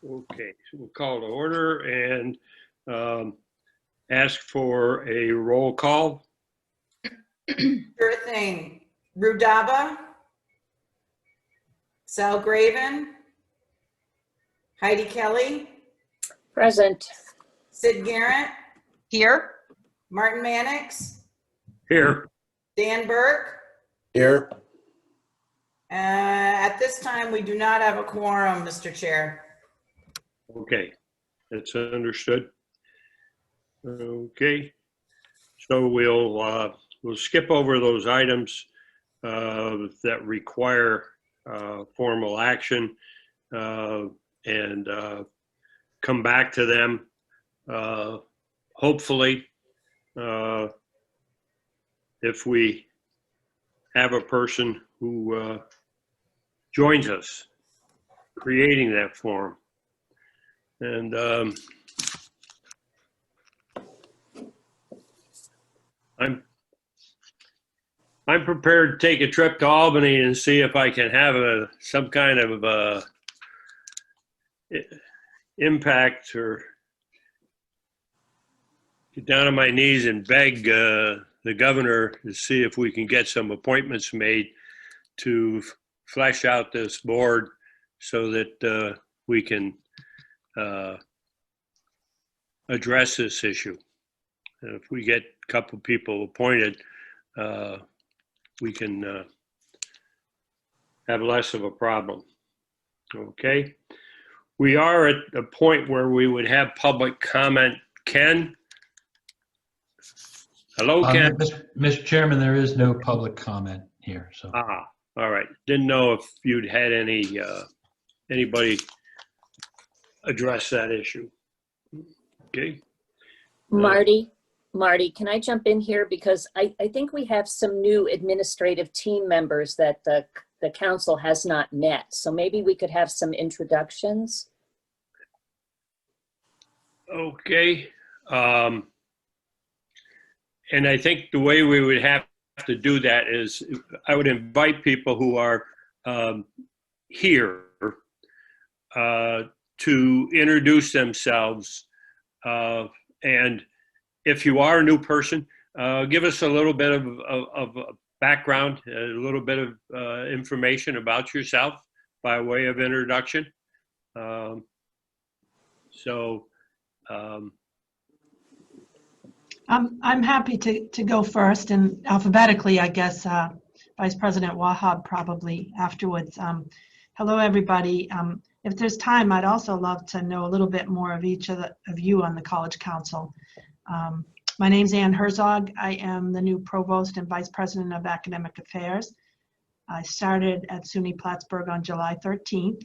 Okay, so we'll call to order and ask for a roll call. Sure thing. Rudaba, Sal Graven, Heidi Kelly, Present. Sid Garrett, Here. Martin Mannix, Here. Dan Burke. Here. At this time, we do not have a quorum, Mr. Chair. Okay, that's understood. Okay, so we'll skip over those items that require formal action and come back to them. Hopefully, if we have a person who joins us creating that form. And I'm prepared to take a trip to Albany and see if I can have some kind of impact or get down on my knees and beg the governor to see if we can get some appointments made to flesh out this board so that we can address this issue. And if we get a couple people appointed, we can have less of a problem. Okay. We are at a point where we would have public comment. Ken? Hello, Ken? Mr. Chairman, there is no public comment here. So. All right. Didn't know if you'd had anybody address that issue. Okay. Marty, can I jump in here? Because I think we have some new administrative team members that the council has not met. So maybe we could have some introductions. Okay. And I think the way we would have to do that is I would invite people who are here to introduce themselves. And if you are a new person, give us a little bit of background, a little bit of information about yourself by way of introduction. I'm happy to go first, and alphabetically, I guess, Vice President Wahab probably afterwards. Hello, everybody. If there's time, I'd also love to know a little bit more of each of you on the College Council. My name's Ann Herzog. I am the new Provost and Vice President of Academic Affairs. I started at SUNY Plattsburgh on July 13th.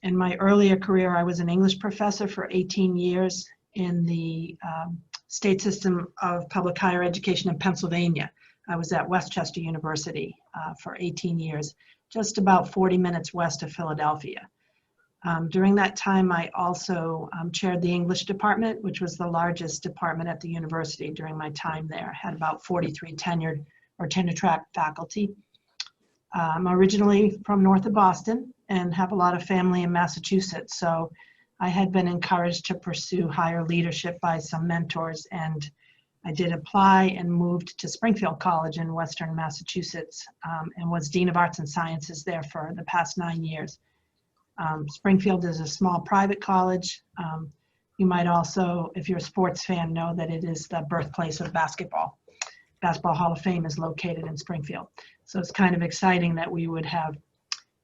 In my earlier career, I was an English professor for 18 years in the state system of public higher education in Pennsylvania. I was at Westchester University for 18 years, just about 40 minutes west of Philadelphia. During that time, I also chaired the English department, which was the largest department at the university during my time there. I had about 43 tenured or tenure-track faculty. I'm originally from north of Boston and have a lot of family in Massachusetts, so I had been encouraged to pursue higher leadership by some mentors, and I did apply and moved to Springfield College in Western Massachusetts and was Dean of Arts and Sciences there for the past 9 years. Springfield is a small private college. You might also, if you're a sports fan, know that it is the birthplace of basketball. Basketball Hall of Fame is located in Springfield. So it's kind of exciting that we would have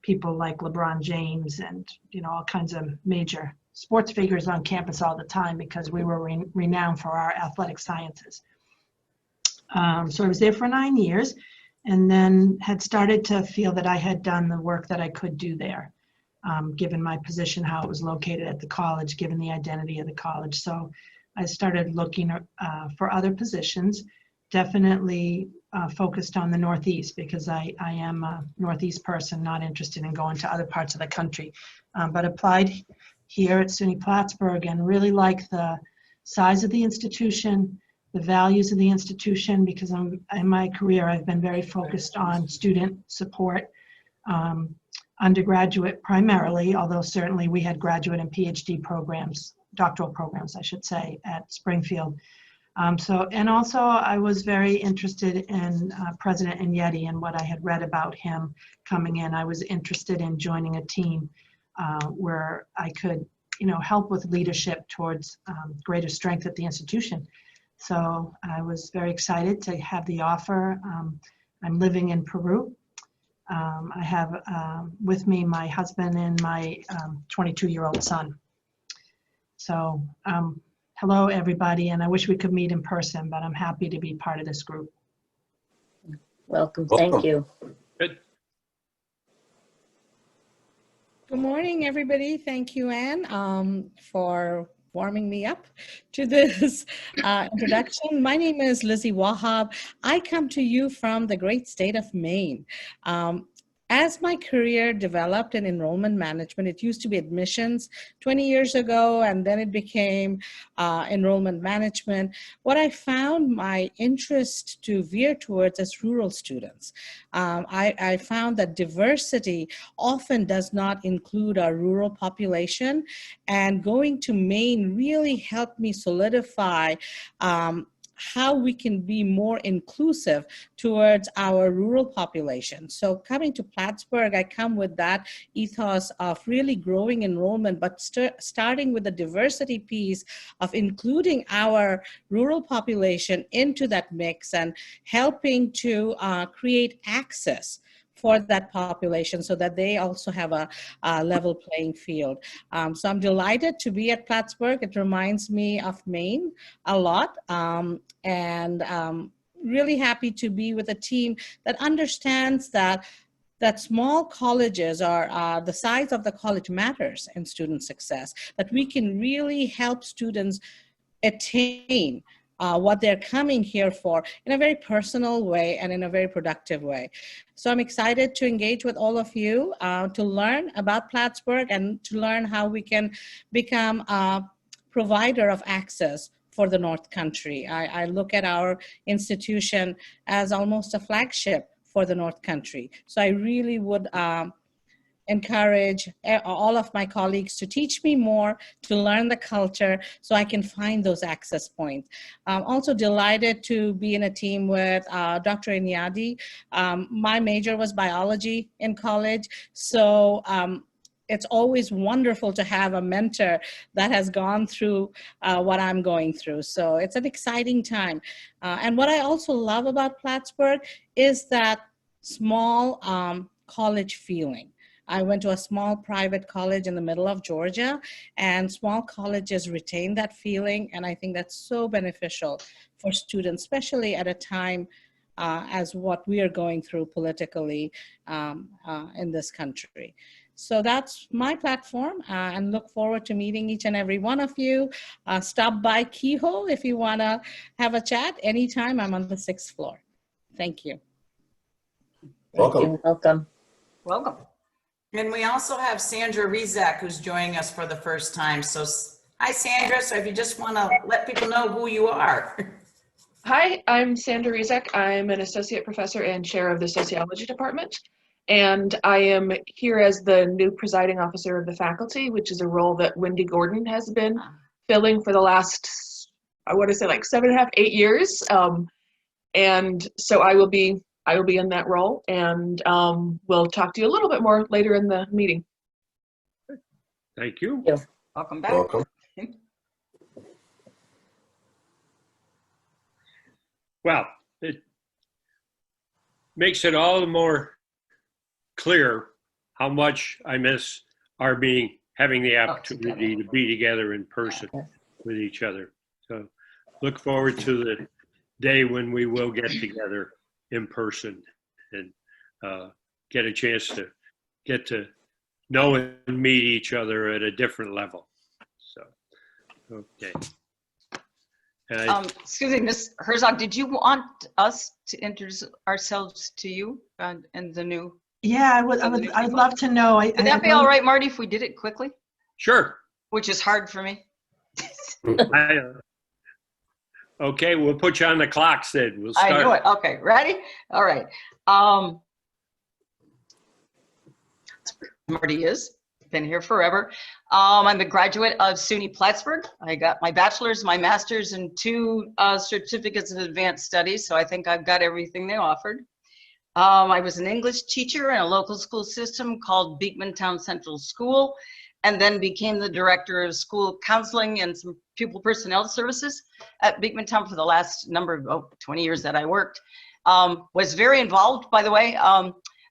people like LeBron James and, you know, all kinds of major sports figures on campus all the time because we were renowned for our athletic sciences. So I was there for 9 years and then had started to feel that I had done the work that I could do there, given my position, how it was located at the college, given the identity of the college. So I started looking for other positions, definitely focused on the Northeast because I am a Northeast person, not interested in going to other parts of the country, but applied here at SUNY Plattsburgh and really like the size of the institution, the values of the institution, because in my career I've been very focused on student support, undergraduate primarily, although certainly we had graduate and PhD programs, doctoral programs, I should say, at Springfield. And also I was very interested in President Ignetti and what I had read about him coming in. I was interested in joining a team where I could, help with leadership towards greater strength at the institution. So I was very excited to have the offer. I'm living in Peru. I have with me my husband and my 22-year-old son. So hello, everybody, and I wish we could meet in person, but I'm happy to be part of this group. Welcome. Thank you. Good. Good morning, everybody. Thank you, Anne, for warming me up to this introduction. My name is Lizzie Wahab. I come to you from the great state of Maine. As my career developed in enrollment management, it used to be admissions 20 years ago, and then it became enrollment management. What I found my interest to veer towards is rural students. I found that diversity often does not include our rural population, and going to Maine really helped me solidify how we can be more inclusive towards our rural population. So coming to Plattsburgh, I come with that ethos of really growing enrollment, but starting with the diversity piece of including our rural population into that mix and helping to create access for that population so that they also have a level playing field. So I'm delighted to be at Plattsburgh. It reminds me of Maine a lot, and really happy to be with a team that understands that small colleges are the size of the college matters in student success, that we can really help students attain what they're coming here for in a very personal way and in a very productive way. So I'm excited to engage with all of you to learn about Plattsburgh and to learn how we can become a provider of access for the North Country. I look at our institution as almost a flagship for the North Country. So I really would encourage all of my colleagues to teach me more, to learn the culture so I can find those access points. I'm also delighted to be in a team with Dr. Ignetti. My major was biology in college, so it's always wonderful to have a mentor that has gone through what I'm going through. So it's an exciting time. And what I also love about Plattsburgh is that small college feeling. I went to a small private college in the middle of Georgia, and small colleges retain that feeling, and I think that's so beneficial for students, especially at a time as what we are going through politically in this country. So that's my platform, and look forward to meeting each and every one of you. Stop by Keyhole if you want to have a chat anytime. I'm on the 6th floor. Thank you. Welcome. Welcome. Welcome. And we also have Sandra Rizak, who's joining us for the first time. So hi, Sandra. So if you just want to let people know who you are. Hi, I'm Sandra Rizak. I'm an associate professor and chair of the sociology department. And I am here as the new presiding officer of the faculty, which is a role that Wendy Gordon has been filling for the last, I want to say like 7.5, 8 years. And so I will be in that role, and we'll talk to you a little bit more later in the meeting. Thank you. Welcome back. Welcome. Well, it makes it all the more clear how much I miss our having the opportunity to be together in person with each other. So look forward to the day when we will get together in person and get a chance to get to know and meet each other at a different level. So, okay. Excuse me, Ms. Herzog, did you want us to introduce ourselves to you and the new? Yeah, I'd love to know. Would that be all right, Marty, if we did it quickly? Sure. Which is hard for me. Okay, we'll put you on the clock, Sid. We'll start. I knew it. Okay, ready? All right. Marty is. Been here forever. I'm a graduate of SUNY Plattsburgh. I got my bachelor's, my master's, and 2 certificates of advanced studies, so I think I've got everything they offered. I was an English teacher in a local school system called Beekmantown Central School, and then became the director of school counseling and some pupil personnel services at Beekmantown for the last number of 20 years that I worked. Was very involved, by the way,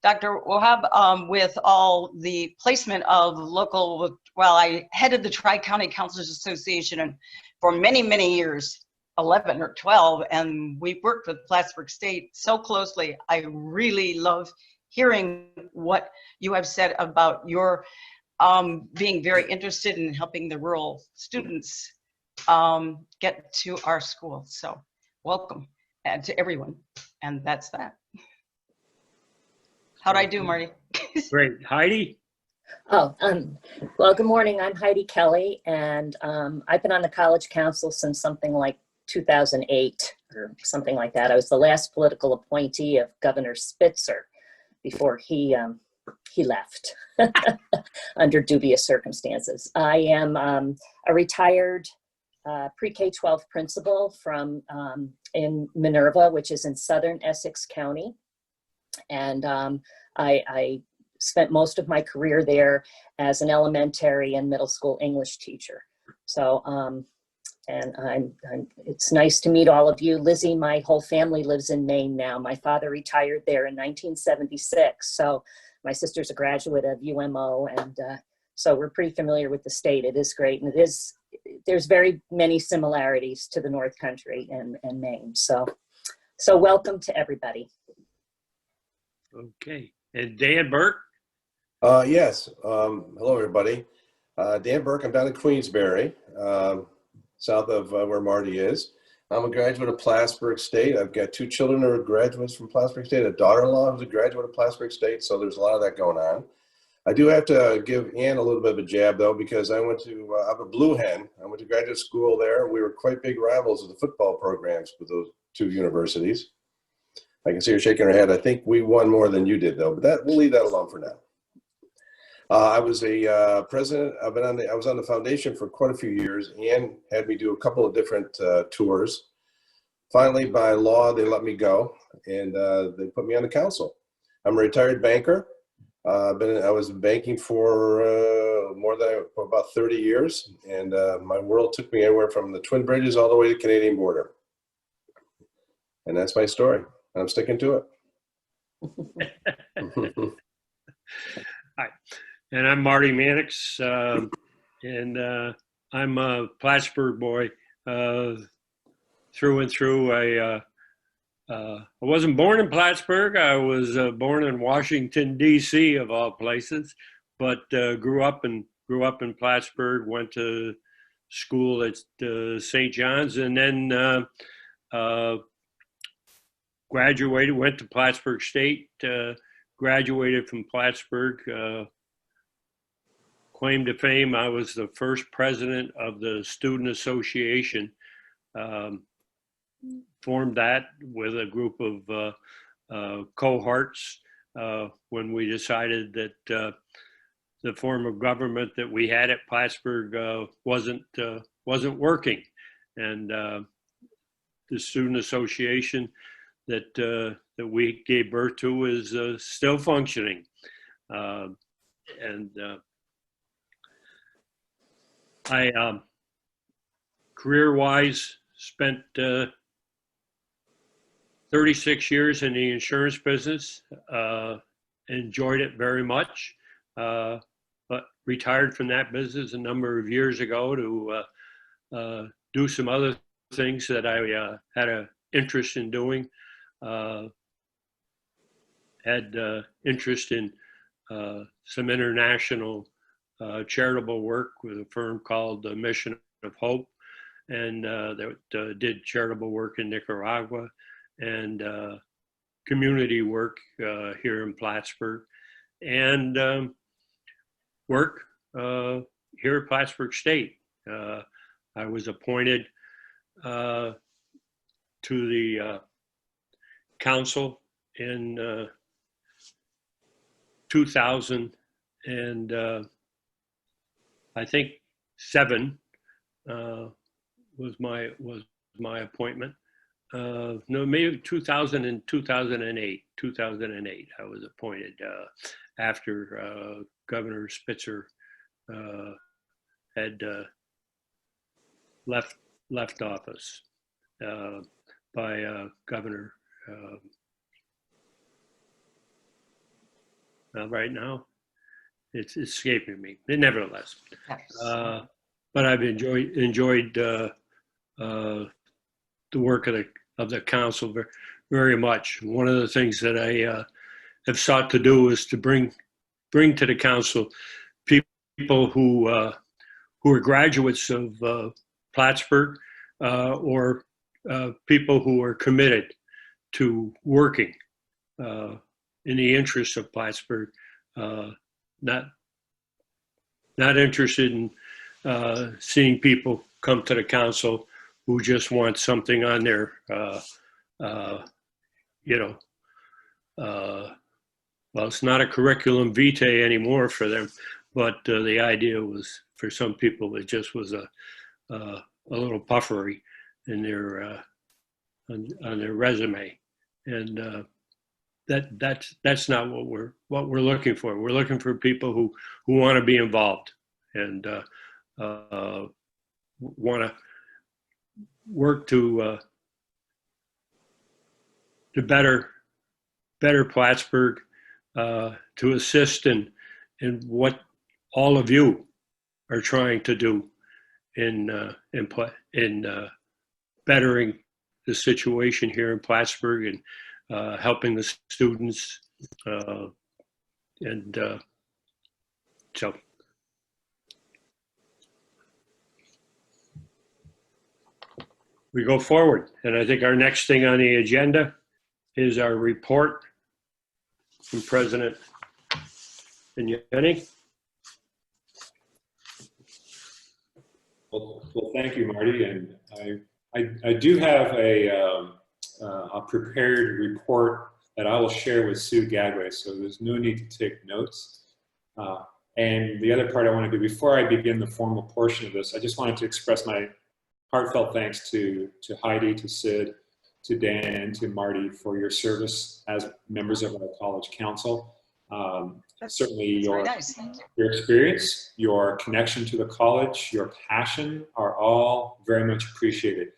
Dr. Wahab, with all the placement of local, well, I headed the Tri-County Counselors Association and for many, many years, 11 or 12, and we worked with Plattsburgh State so closely. I really love hearing what you have said about your being very interested in helping the rural students get to our school. So welcome and to everyone. And that's that. How'd I do, Marty? Great. Heidi? Oh, well, good morning. I'm Heidi Kelly, and I've been on the College Council since something like 2008 or something like that. I was the last political appointee of Governor Spitzer before he left under dubious circumstances. I am a retired pre-K-12 principal from in Minerva, which is in southern Essex County. And I spent most of my career there as an elementary and middle school English teacher. So, and it's nice to meet all of you. Lizzie, my whole family lives in Maine now. My father retired there in 1976. So my sister's a graduate of UMO, and so we're pretty familiar with the state. It is great, and there's very many similarities to the North Country and Maine. So welcome to everybody. Okay. And Dan Burke? Yes. Hello, everybody. Dan Burke. I'm down in Queensbury, south of where Marty is. I'm a graduate of Plattsburgh State. I've got 2 children who are graduates from Plattsburgh State, a daughter-in-law who's a graduate of Plattsburgh State, so there's a lot of that going on. I do have to give Ann a little bit of a jab, though, because I'm a Blue Hen. I went to graduate school there. We were quite big rivals of the football programs with those 2 universities. I can see her shaking her head. I think we won more than you did, though, but we'll leave that alone for now. I was a president. I was on the foundation for quite a few years. Ann had me do a couple of different tours. Finally, by law, they let me go, and they put me on the council. I'm a retired banker. I was banking for about 30 years, and my world took me anywhere from the Twin Bridges all the way to the Canadian border. And that's my story. I'm sticking to it. Hi, and I'm Marty Mannix, and I'm a Plattsburgh boy through and through. I wasn't born in Plattsburgh. I was born in Washington, D.C., of all places, but grew up in Plattsburgh. Went to school at St. John's, and then graduated. Went to Plattsburgh State. Graduated from Plattsburgh. Claim to fame, I was the first president of the Student Association. Formed that with a group of cohorts when we decided that the form of government that we had at Plattsburgh wasn't working, and the Student Association that we gave birth to is still functioning, and I career-wise spent 36 years in the insurance business, enjoyed it very much, but retired from that business a number of years ago to do some other things that I had an interest in doing. Had interest in some international charitable work with a firm called the Mission of Hope, and that did charitable work in Nicaragua, and community work here in Plattsburgh, and work here at Plattsburgh State. I was appointed to the council in 2000 and I think 7 was my appointment. No, maybe 2000 and 2008. 2008, I was appointed after Governor Spitzer had left office by Governor. Right now, it's escaping me. Nevertheless, but I've enjoyed the work of the council very much. One of the things that I have sought to do is to bring to the council people who are graduates of Plattsburgh or people who are committed to working in the interests of Plattsburgh, not interested in seeing people come to the council who just want something on their, well, it's not a curriculum vitae anymore for them, but the idea was for some people it just was a little puffery in their on their resume, and that's not what we're looking for. We're looking for people who want to be involved and want to work to better Plattsburgh, to assist in what all of you are trying to do in bettering the situation here in Plattsburgh and helping the students, and so. We go forward, and I think our next thing on the agenda is our report from President Vignani. Well, thank you, Marty, and I do have a prepared report that I will share with Sue Gadway, so there's no need to take notes. And the other part I want to do before I begin the formal portion of this, I just wanted to express my heartfelt thanks to Heidi, to Sid, to Dan, to Marty for your service as members of our college council. Certainly your experience, your connection to the college, your passion are all very much appreciated.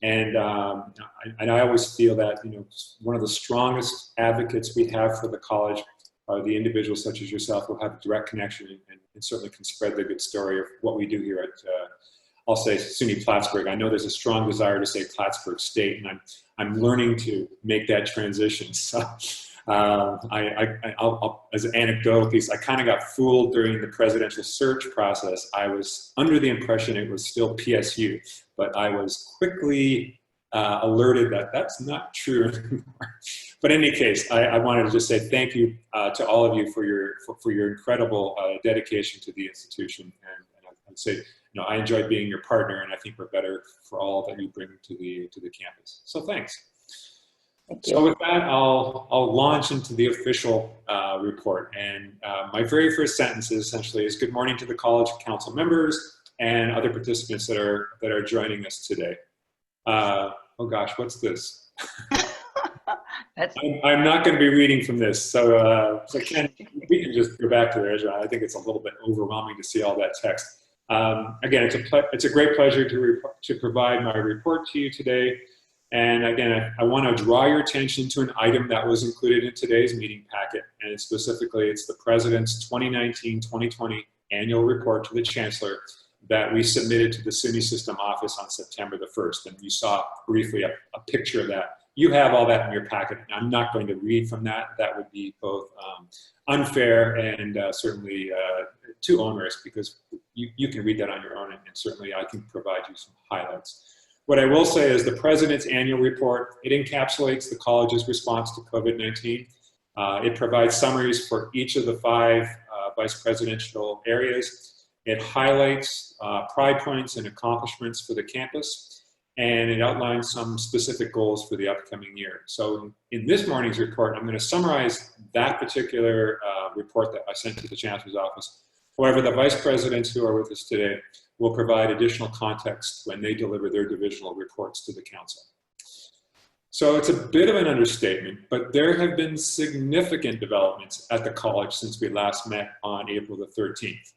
And I always feel that, you know, one of the strongest advocates we have for the college are the individuals such as yourself who have a direct connection and certainly can spread the good story of what we do here at I'll say SUNY Plattsburgh. I know there's a strong desire to say Plattsburgh State, and I'm learning to make that transition. So I'll, as an anecdotal piece, I kind of got fooled during the presidential search process. I was under the impression it was still PSU, but I was quickly alerted that that's not true anymore. But in any case, I wanted to just say thank you to all of you for your incredible dedication to the institution, and I'd say, you know, I enjoyed being your partner, and I think we're better for all that you bring to the campus. So thanks. Thank you. So with that, I'll launch into the official report. And my very first sentence essentially is good morning to the college council members and other participants that are joining us today. Oh gosh, what's this? I'm not going to be reading from this, so Ken, we can just go back to there. I think it's a little bit overwhelming to see all that text. Again, it's a great pleasure to provide my report to you today. And again, I want to draw your attention to an item that was included in today's meeting packet, and specifically, it's the President's 2019-2020 annual report to the Chancellor that we submitted to the SUNY System office on September the 1st. And you saw briefly a picture of that. You have all that in your packet. I'm not going to read from that. That would be both unfair and certainly too onerous, because you can read that on your own, and certainly I can provide you some highlights. What I will say is the President's annual report, it encapsulates the college's response to COVID-19. It provides summaries for each of the 5 vice presidential areas. It highlights pride points and accomplishments for the campus, and it outlines some specific goals for the upcoming year. So in this morning's report, I'm going to summarize that particular report that I sent to the Chancellor's office. However, the vice presidents who are with us today will provide additional context when they deliver their divisional reports to the council. So it's a bit of an understatement, but there have been significant developments at the college since we last met on April the 13th.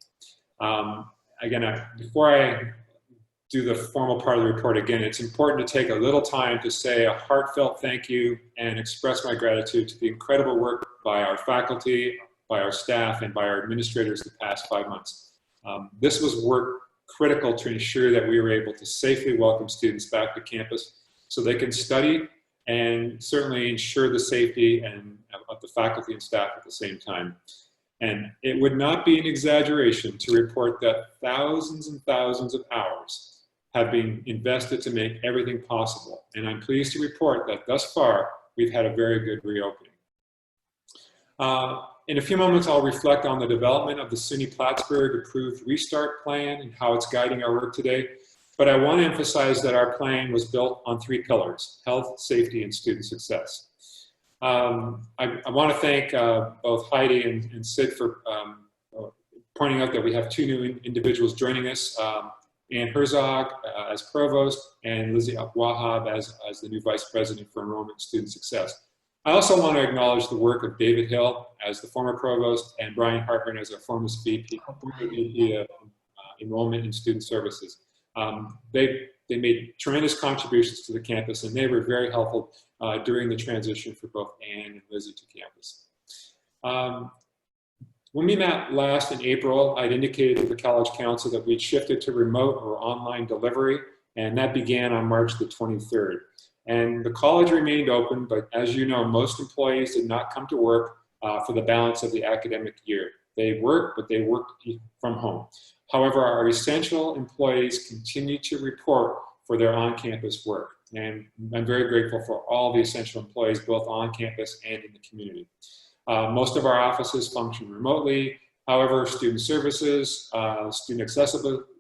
Again, before I do the formal part of the report again, it's important to take a little time to say a heartfelt thank you and express my gratitude to the incredible work by our faculty, by our staff, and by our administrators the past 5 months. This was work critical to ensure that we were able to safely welcome students back to campus so they can study and certainly ensure the safety of the faculty and staff at the same time. And it would not be an exaggeration to report that thousands and thousands of hours have been invested to make everything possible. And I'm pleased to report that thus far, we've had a very good reopening. In a few moments, I'll reflect on the development of the SUNY Plattsburgh approved restart plan and how it's guiding our work today. But I want to emphasize that our plan was built on 3 pillars: health, safety, and student success. I want to thank both Heidi and Sid for pointing out that we have 2 new individuals joining us, Ann Herzog as provost and Lizzie Wahab as the new vice president for enrollment and student success. I also want to acknowledge the work of David Hill as the former provost and Brian Hartman as our former VP of enrollment and student services. They made tremendous contributions to the campus, and they were very helpful during the transition for both Ann and Lizzie to campus. When we met last in April, I'd indicated to the College Council that we'd shifted to remote or online delivery, and that began on March the 23rd. And the college remained open, but as you know, most employees did not come to work for the balance of the academic year. They worked, but they worked from home. However, our essential employees continue to report for their on-campus work. And I'm very grateful for all the essential employees, both on campus and in the community. Most of our offices function remotely. However, student services, student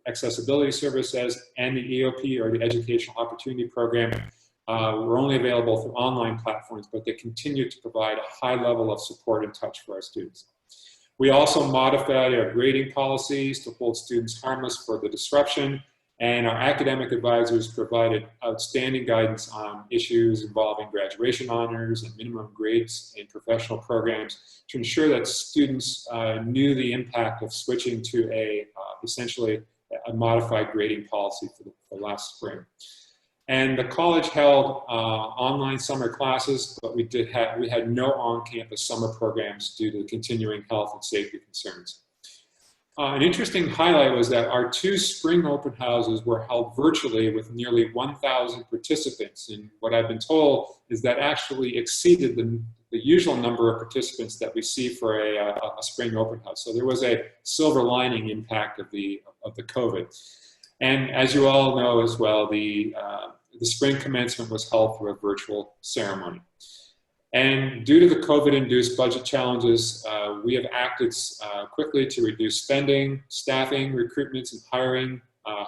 accessibility services, and the EOP, or the Educational Opportunity Program, were only available through online platforms, but they continue to provide a high level of support and touch for our students. We also modified our grading policies to hold students harmless for the disruption, and our academic advisors provided outstanding guidance on issues involving graduation honors and minimum grades in professional programs to ensure that students knew the impact of switching to essentially a modified grading policy for last spring. And the college held online summer classes, but we had no on-campus summer programs due to continuing health and safety concerns. An interesting highlight was that our 2 spring open houses were held virtually with nearly 1,000 participants. And what I've been told is that actually exceeded the usual number of participants that we see for a spring open house. So there was a silver lining impact of the COVID. And as you all know as well, the spring commencement was held through a virtual ceremony. And due to the COVID-induced budget challenges, we have acted quickly to reduce spending, staffing, recruitments, and hiring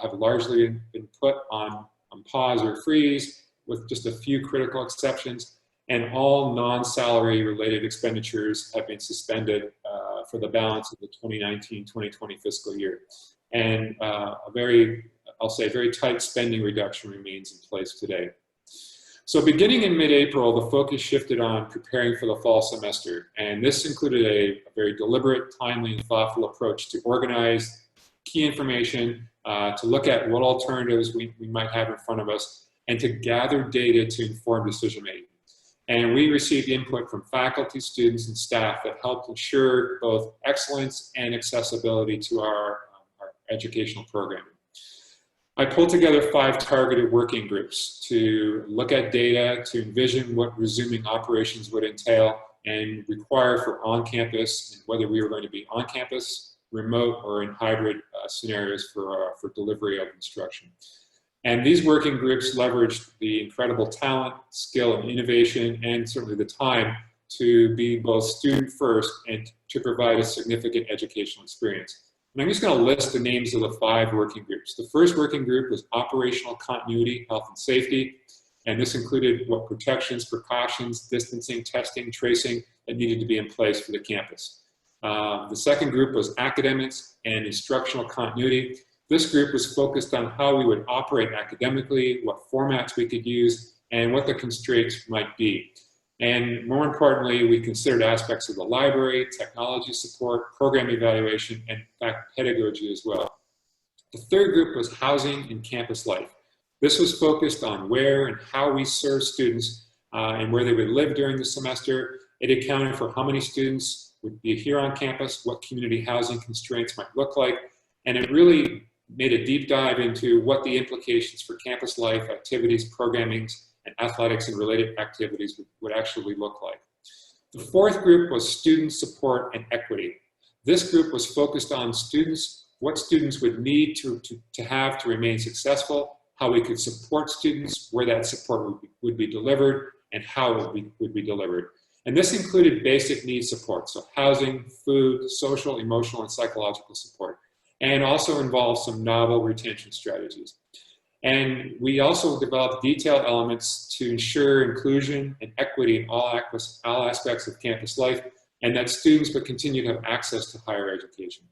have largely been put on pause or freeze, with just a few critical exceptions, and all non-salary related expenditures have been suspended for the balance of the 2019-2020 fiscal year. And I'll say very tight spending reduction remains in place today. So beginning in mid-April, the focus shifted on preparing for the fall semester. And this included a very deliberate, timely, and thoughtful approach to organize key information, to look at what alternatives we might have in front of us, and to gather data to inform decision making. And we received input from faculty, students, and staff that helped ensure both excellence and accessibility to our educational programming. I pulled together 5 targeted working groups to look at data, to envision what resuming operations would entail and require for on-campus, and whether we were going to be on-campus, remote, or in hybrid scenarios for delivery of instruction. And these working groups leveraged the incredible talent, skill, and innovation, and certainly the time to be both student first and to provide a significant educational experience. And I'm just going to list the names of the 5 working groups. The first working group was Operational Continuity, Health and Safety. And this included what protections, precautions, distancing, testing, tracing that needed to be in place for the campus. The second group was academics and instructional continuity. This group was focused on how we would operate academically, what formats we could use, and what the constraints might be. And more importantly, we considered aspects of the library, technology support, program evaluation, and in fact, pedagogy as well. The third group was housing and campus life. This was focused on where and how we serve students and where they would live during the semester. It accounted for how many students would be here on campus, what community housing constraints might look like, and it really made a deep dive into what the implications for campus life, activities, programmings, and athletics and related activities would actually look like. The fourth group was student support and equity. This group was focused on students, what students would need to have to remain successful, how we could support students, where that support would be delivered, and how it would be delivered. And this included basic needs support, so housing, food, social, emotional, and psychological support, and also involved some novel retention strategies. And we also developed detailed elements to ensure inclusion and equity in all aspects of campus life, and that students would continue to have access to higher education.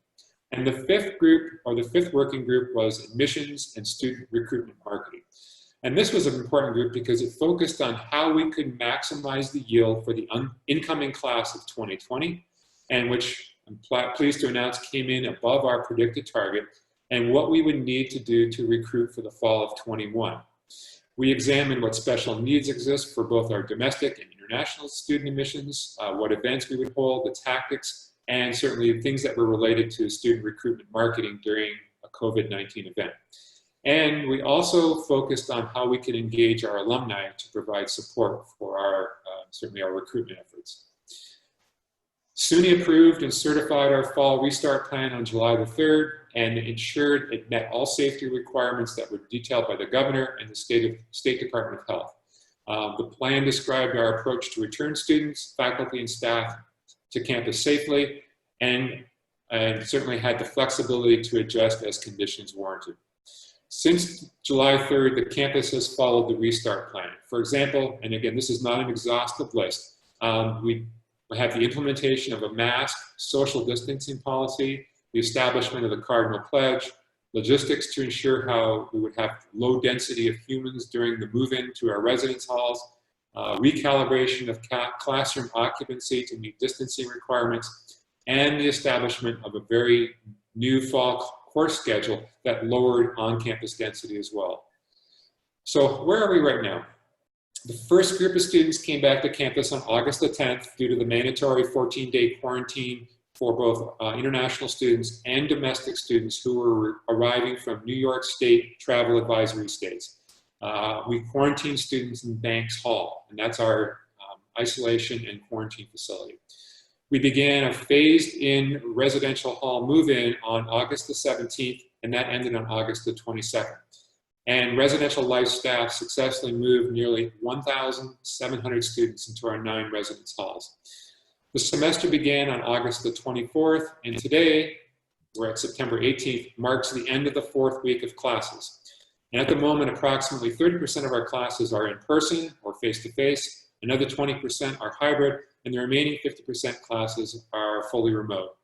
And the fifth group, or the fifth working group, was admissions and student recruitment marketing. And this was an important group because it focused on how we could maximize the yield for the incoming class of 2020, and which I'm pleased to announce came in above our predicted target, and what we would need to do to recruit for the fall of 21. We examined what special needs exist for both our domestic and international student admissions, what events we would hold, the tactics, and certainly things that were related to student recruitment marketing during a COVID-19 event. And we also focused on how we could engage our alumni to provide support for our, certainly our recruitment efforts. SUNY approved and certified our fall restart plan on July the 3rd, and ensured it met all safety requirements that were detailed by the governor and the State Department of Health. The plan described our approach to return students, faculty, and staff to campus safely, and certainly had the flexibility to adjust as conditions warranted. Since July 3rd, the campus has followed the restart plan. For example, and again, this is not an exhaustive list, we have the implementation of a mask, social distancing policy, the establishment of the Cardinal Pledge, logistics to ensure how we would have low density of humans during the move-in to our residence halls, recalibration of classroom occupancy to meet distancing requirements, and the establishment of a very new fall course schedule that lowered on-campus density as well. So where are we right now? The first group of students came back to campus on August the 10th due to the mandatory 14-day quarantine for both international students and domestic students who were arriving from New York State travel advisory states. We quarantined students in Banks Hall, and that's our isolation and quarantine facility. We began a phased-in residential hall move-in on August the 17th, and that ended on August the 22nd. And residential life staff successfully moved nearly 1,700 students into our 9 residence halls. The semester began on August the 24th, and today, we're at September 18th, marks the end of the 4th week of classes. And at the moment, approximately 30% of our classes are in person or face-to-face, another 20% are hybrid, and the remaining 50% classes are fully remote.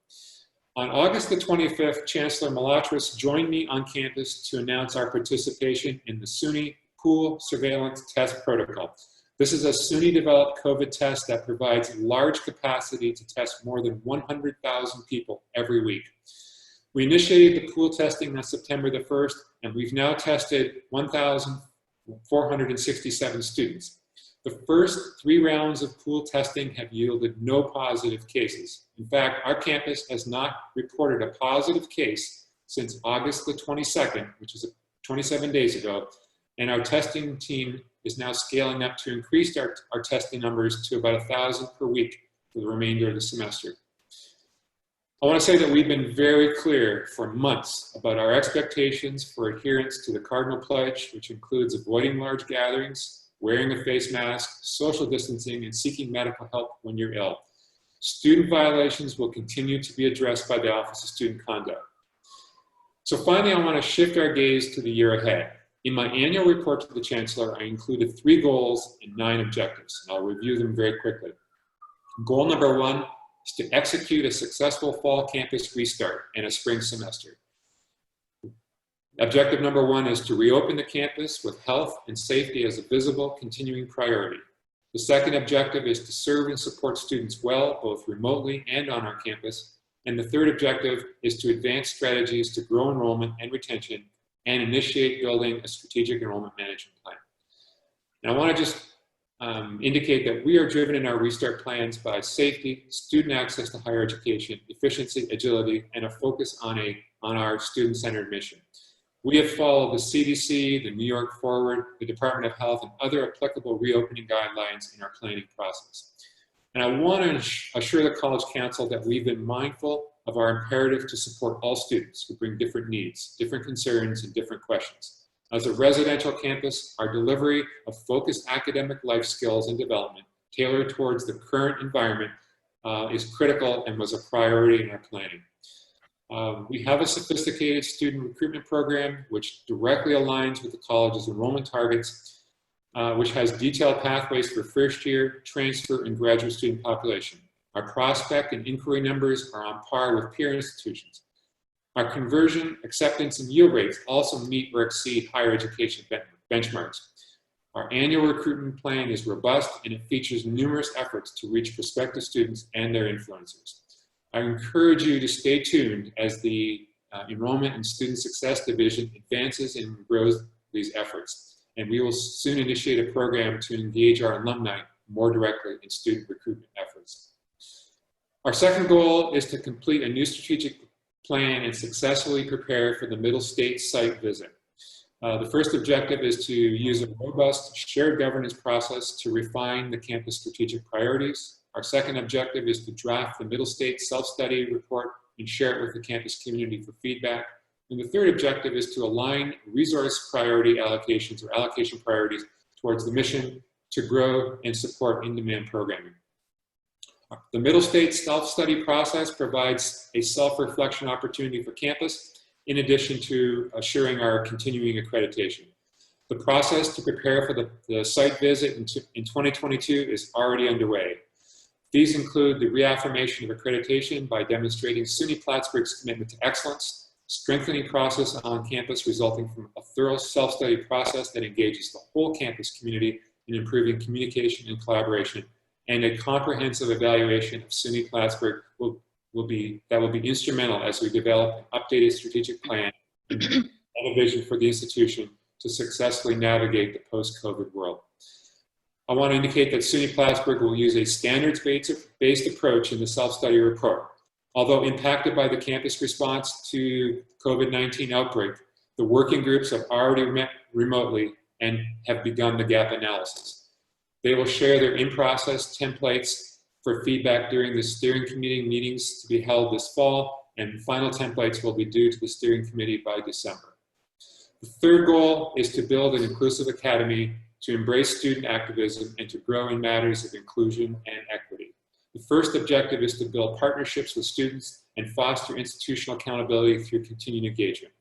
On August the 25th, Chancellor Malatras joined me on campus to announce our participation in the SUNY Pool Surveillance Test Protocol. This is a SUNY-developed COVID test that provides large capacity to test more than 100,000 people every week. We initiated the pool testing on September the 1st, and we've now tested 1,467 students. The first 3 rounds of pool testing have yielded no positive cases. In fact, our campus has not reported a positive case since August the 22nd, which is 27 days ago, and our testing team is now scaling up to increase our testing numbers to about 1,000 per week for the remainder of the semester. I want to say that we've been very clear for months about our expectations for adherence to the Cardinal Pledge, which includes avoiding large gatherings, wearing a face mask, social distancing, and seeking medical help when you're ill. Student violations will continue to be addressed by the Office of Student Conduct. So finally, I want to shift our gaze to the year ahead. In my annual report to the Chancellor, I included 3 goals and 9 objectives, and I'll review them very quickly. Goal number 1 is to execute a successful fall campus restart and a spring semester. Objective number 1 is to reopen the campus with health and safety as a visible continuing priority. The second objective is to serve and support students well, both remotely and on our campus. And the third objective is to advance strategies to grow enrollment and retention and initiate building a strategic enrollment management plan. And I want to just indicate that we are driven in our restart plans by safety, student access to higher education, efficiency, agility, and a focus on our student-centered mission. We have followed the CDC, the New York Forward, the Department of Health, and other applicable reopening guidelines in our planning process. And I want to assure the College Council that we've been mindful of our imperative to support all students who bring different needs, different concerns, and different questions. As a residential campus, our delivery of focused academic life skills and development tailored towards the current environment is critical and was a priority in our planning. We have a sophisticated student recruitment program which directly aligns with the college's enrollment targets, which has detailed pathways for first year, transfer, and graduate student population. Our prospect and inquiry numbers are on par with peer institutions. Our conversion, acceptance, and yield rates also meet or exceed higher education benchmarks. Our annual recruitment plan is robust and it features numerous efforts to reach prospective students and their influencers. I encourage you to stay tuned as the Enrollment and Student Success Division advances and grows these efforts. And we will soon initiate a program to engage our alumni more directly in student recruitment efforts. Our second goal is to complete a new strategic plan and successfully prepare for the Middle State site visit. The first objective is to use a robust shared governance process to refine the campus strategic priorities. Our second objective is to draft the Middle State self-study report and share it with the campus community for feedback. And the third objective is to align resource priority allocations or allocation priorities towards the mission to grow and support in-demand programming. The Middle State self-study process provides a self-reflection opportunity for campus in addition to assuring our continuing accreditation. The process to prepare for the site visit in 2022 is already underway. These include the reaffirmation of accreditation by demonstrating SUNY Plattsburgh's commitment to excellence, strengthening process on campus resulting from a thorough self-study process that engages the whole campus community in improving communication and collaboration, and a comprehensive evaluation of SUNY Plattsburgh will be instrumental as we develop an updated strategic plan and a vision for the institution to successfully navigate the post-COVID world. I want to indicate that SUNY Plattsburgh will use a standards-based approach in the self-study report. Although impacted by the campus response to COVID-19 outbreak, the working groups have already met remotely and have begun the gap analysis. They will share their in-process templates for feedback during the steering committee meetings to be held this fall, and final templates will be due to the steering committee by December. The third goal is to build an inclusive academy to embrace student activism and to grow in matters of inclusion and equity. The first objective is to build partnerships with students and foster institutional accountability through continued engagement.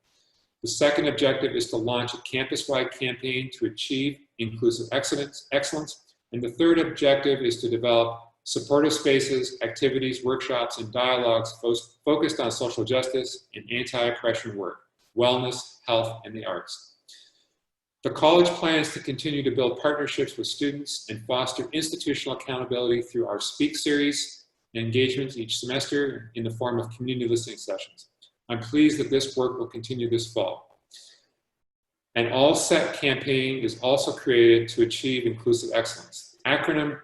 The second objective is to launch a campus-wide campaign to achieve inclusive excellence. And the third objective is to develop supportive spaces, activities, workshops, and dialogues focused on social justice and anti-oppression work, wellness, health, and the arts. The college plans to continue to build partnerships with students and foster institutional accountability through our Speak series and engagements each semester in the form of community listening sessions. I'm pleased that this work will continue this fall. An All Set campaign is also created to achieve inclusive excellence. Acronym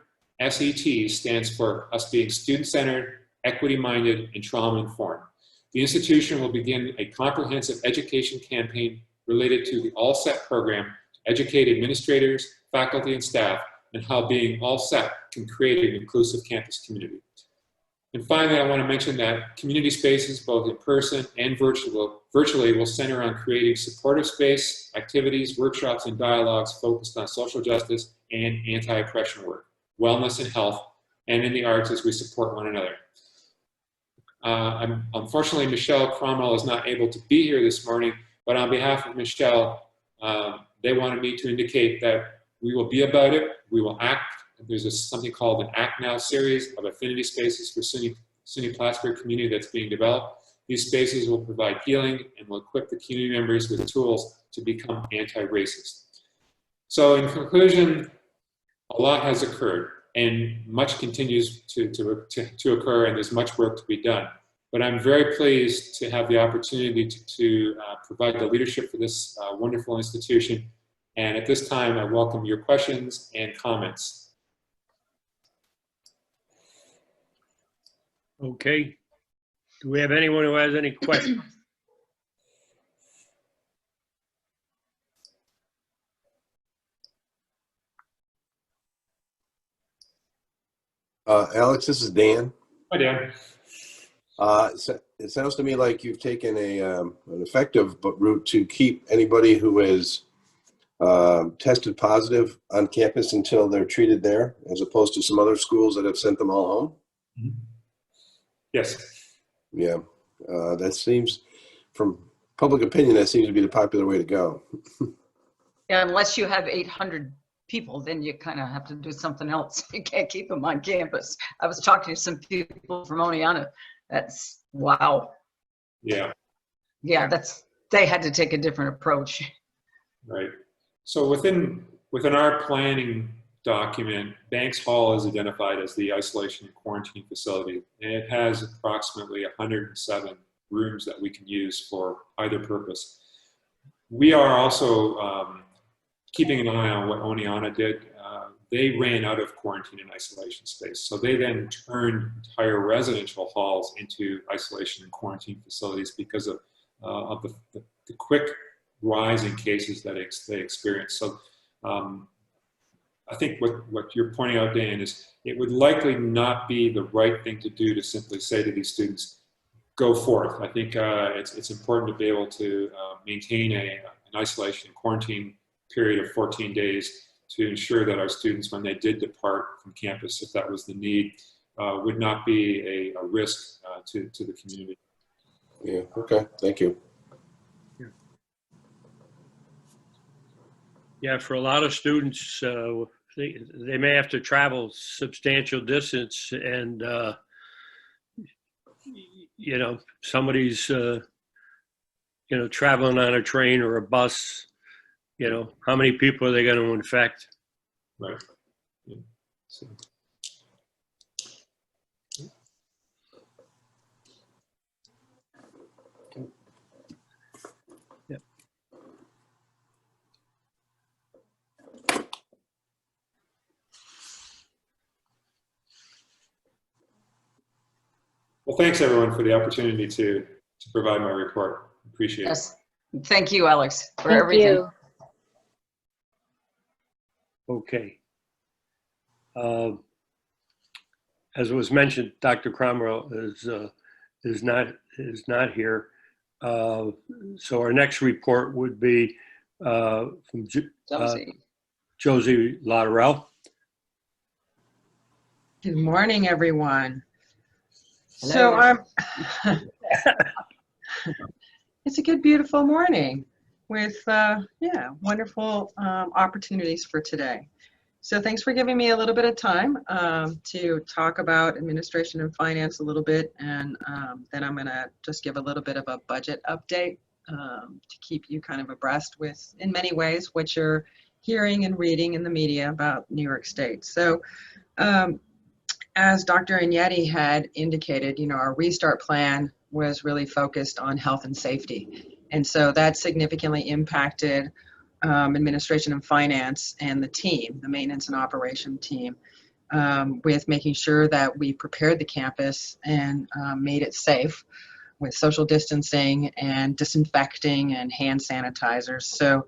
SET stands for us being student-centered, equity-minded, and trauma-informed. The institution will begin a comprehensive education campaign related to the All Set program to educate administrators, faculty, and staff on how being all set can create an inclusive campus community. And finally, I want to mention that community spaces, both in person and virtually, will center on creating supportive space, activities, workshops, and dialogues focused on social justice and anti-oppression work, wellness and health, and in the arts as we support one another. Unfortunately, Michelle Cromwell is not able to be here this morning, but on behalf of Michelle, they wanted me to indicate that we will be about it, we will act there's something called an Act Now series of affinity spaces for SUNY Plattsburgh community that's being developed. These spaces will provide healing and will equip the community members with tools to become anti-racist. So in conclusion, a lot has occurred and much continues to occur, and there's much work to be done. But I'm very pleased to have the opportunity to provide the leadership for this wonderful institution. And at this time, I welcome your questions and comments. Okay. Do we have anyone who has any questions? Alex, this is Dan. Hi, Dan. It sounds to me like you've taken an effective route to keep anybody who is tested positive on campus until they're treated there, as opposed to some other schools that have sent them all home. Mm-hmm. Yes. Yeah, that seems, from public opinion, that seems to be the popular way to go. Yeah, unless you have 800 people, then you kind of have to do something else. You can't keep them on campus. I was talking to some people from Oneonta. That's, wow. Yeah. Yeah, they had to take a different approach. Right. So within our planning document, Banks Hall is identified as the isolation and quarantine facility, and it has approximately 107 rooms that we can use for either purpose. We are also keeping an eye on what Oneonta did. They ran out of quarantine and isolation space, so they then turned entire residential halls into isolation and quarantine facilities because of the quick rise in cases that they experienced. So I think what you're pointing out, Dan, is it would likely not be the right thing to do to simply say to these students, go forth. I think it's important to be able to maintain an isolation and quarantine period of 14 days to ensure that our students, when they did depart from campus, if that was the need, would not be a risk to the community. Yeah, okay, thank you. Yeah, for a lot of students, they may have to travel substantial distance, and somebody's traveling on a train or a bus. How many people are they going to infect? Right. Yeah. So. Yep. Well, thanks everyone for the opportunity to provide my report. Appreciate it. Yes. Thank you, Alex, for Thank everything. you. Okay. As was mentioned, Dr. Cromwell is not here. So our next report would be from Josie Lotterell. Good morning, everyone. Hello. So it's a good, beautiful morning with wonderful opportunities for today. So thanks for giving me a little bit of time to talk about administration and finance a little bit, and then I'm gonna just give a little bit of a budget update to keep you kind of abreast with, in many ways, what you're hearing and reading in the media about New York State. So as Dr. Agnetti had indicated, our restart plan was really focused on health and safety. And so that significantly impacted administration and finance and the team, the maintenance and operation team, with making sure that we prepared the campus and made it safe with social distancing and disinfecting and hand sanitizers. So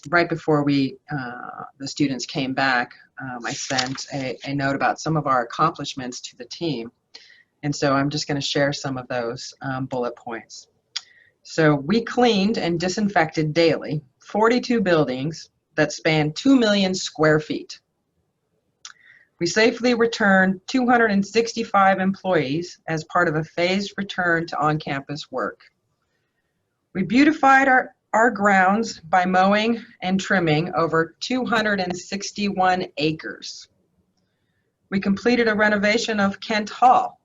right before the students came back, I sent a note about some of our accomplishments to the team. And so I'm just going to share some of those bullet points. So we cleaned and disinfected daily 42 buildings that span 2 million square feet. We safely returned 265 employees as part of a phased return to on-campus work. We beautified our our grounds by mowing and trimming over 261 acres. We completed a renovation of Kent Hall,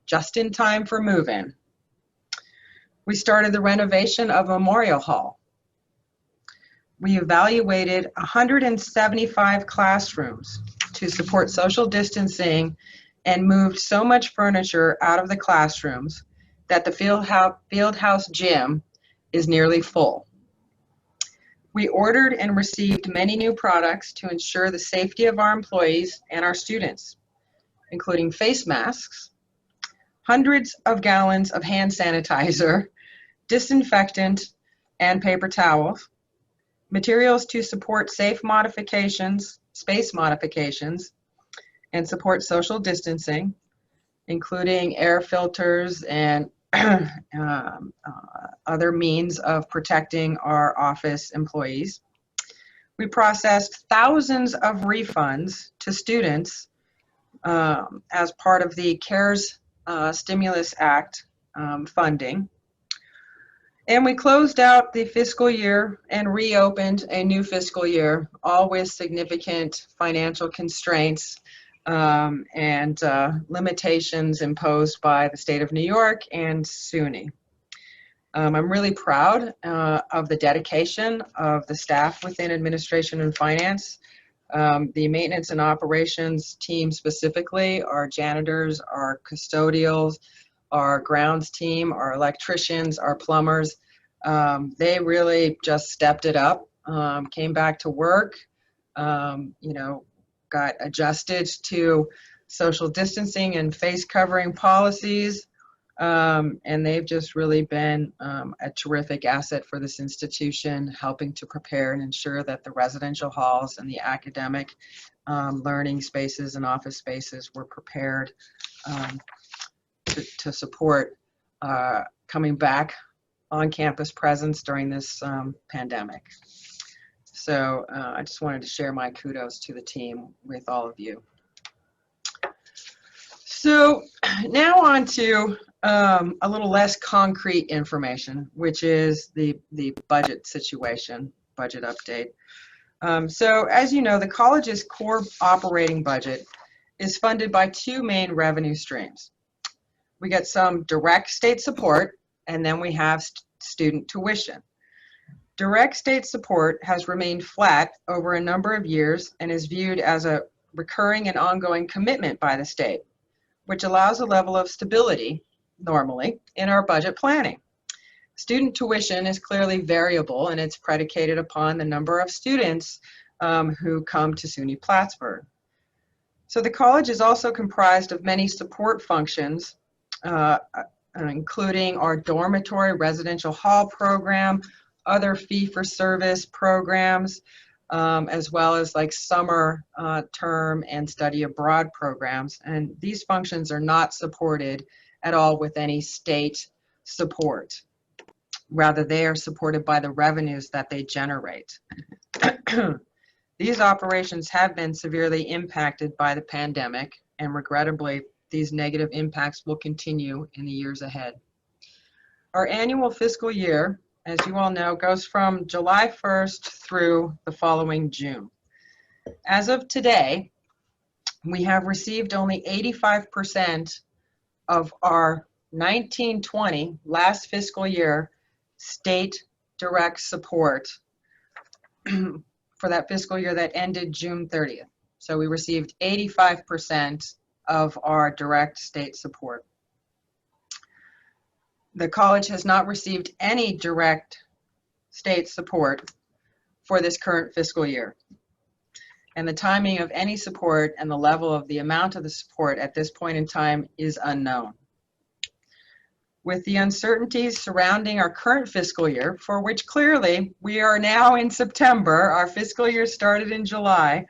just in time for move-in. We started the renovation of Memorial Hall. We evaluated 175 classrooms to support social distancing and moved so much furniture out of the classrooms that the Fieldhouse gym is nearly full. We ordered and received many new products to ensure the safety of our employees and our students, including face masks, hundreds of gallons of hand sanitizer, disinfectant, and paper towels, materials to support safe modifications, space modifications, and support social distancing, including air filters and other means of protecting our office employees. We processed thousands of refunds to students as part of the CARES Stimulus Act funding. And we closed out the fiscal year and reopened a new fiscal year, all with significant financial constraints and limitations imposed by the state of New York and SUNY. I'm really proud of the dedication of the staff within administration and finance. The maintenance and operations team specifically, our janitors, our custodials, our grounds team, our electricians, our plumbers, they really just stepped it up, came back to work, got adjusted to social distancing and face covering policies, and they've just really been a terrific asset for this institution, helping to prepare and ensure that the residential halls and the academic learning spaces and office spaces were prepared to support coming back on campus presence during this pandemic. So I just wanted to share my kudos to the team with all of you. So now on to a little less concrete information, which is the budget situation, budget update. So as you know, the college's core operating budget is funded by two main revenue streams. We get some direct state support, and then we have student tuition. Direct state support has remained flat over a number of years and is viewed as a recurring and ongoing commitment by the state, which allows a level of stability, normally, in our budget planning. Student tuition is clearly variable, and it's predicated upon the number of students who come to SUNY Plattsburgh. So the college is also comprised of many support functions, including our dormitory residential hall program, other fee-for-service programs, as well as like summer term and study abroad programs. And these functions are not supported at all with any state support. Rather, they are supported by the revenues that they generate. These operations have been severely impacted by the pandemic, and regrettably, these negative impacts will continue in the years ahead. Our annual fiscal year, as you all know, goes from July 1st through the following June. As of today, we have received only 85% of our 1920 last fiscal year state direct support for that fiscal year that ended June 30th. So we received 85% of our direct state support. The college has not received any direct state support for this current fiscal year. And the timing of any support and the level of the amount of the support at this point in time is unknown. With the uncertainties surrounding our current fiscal year, for which clearly we are now in September, our fiscal year started in July,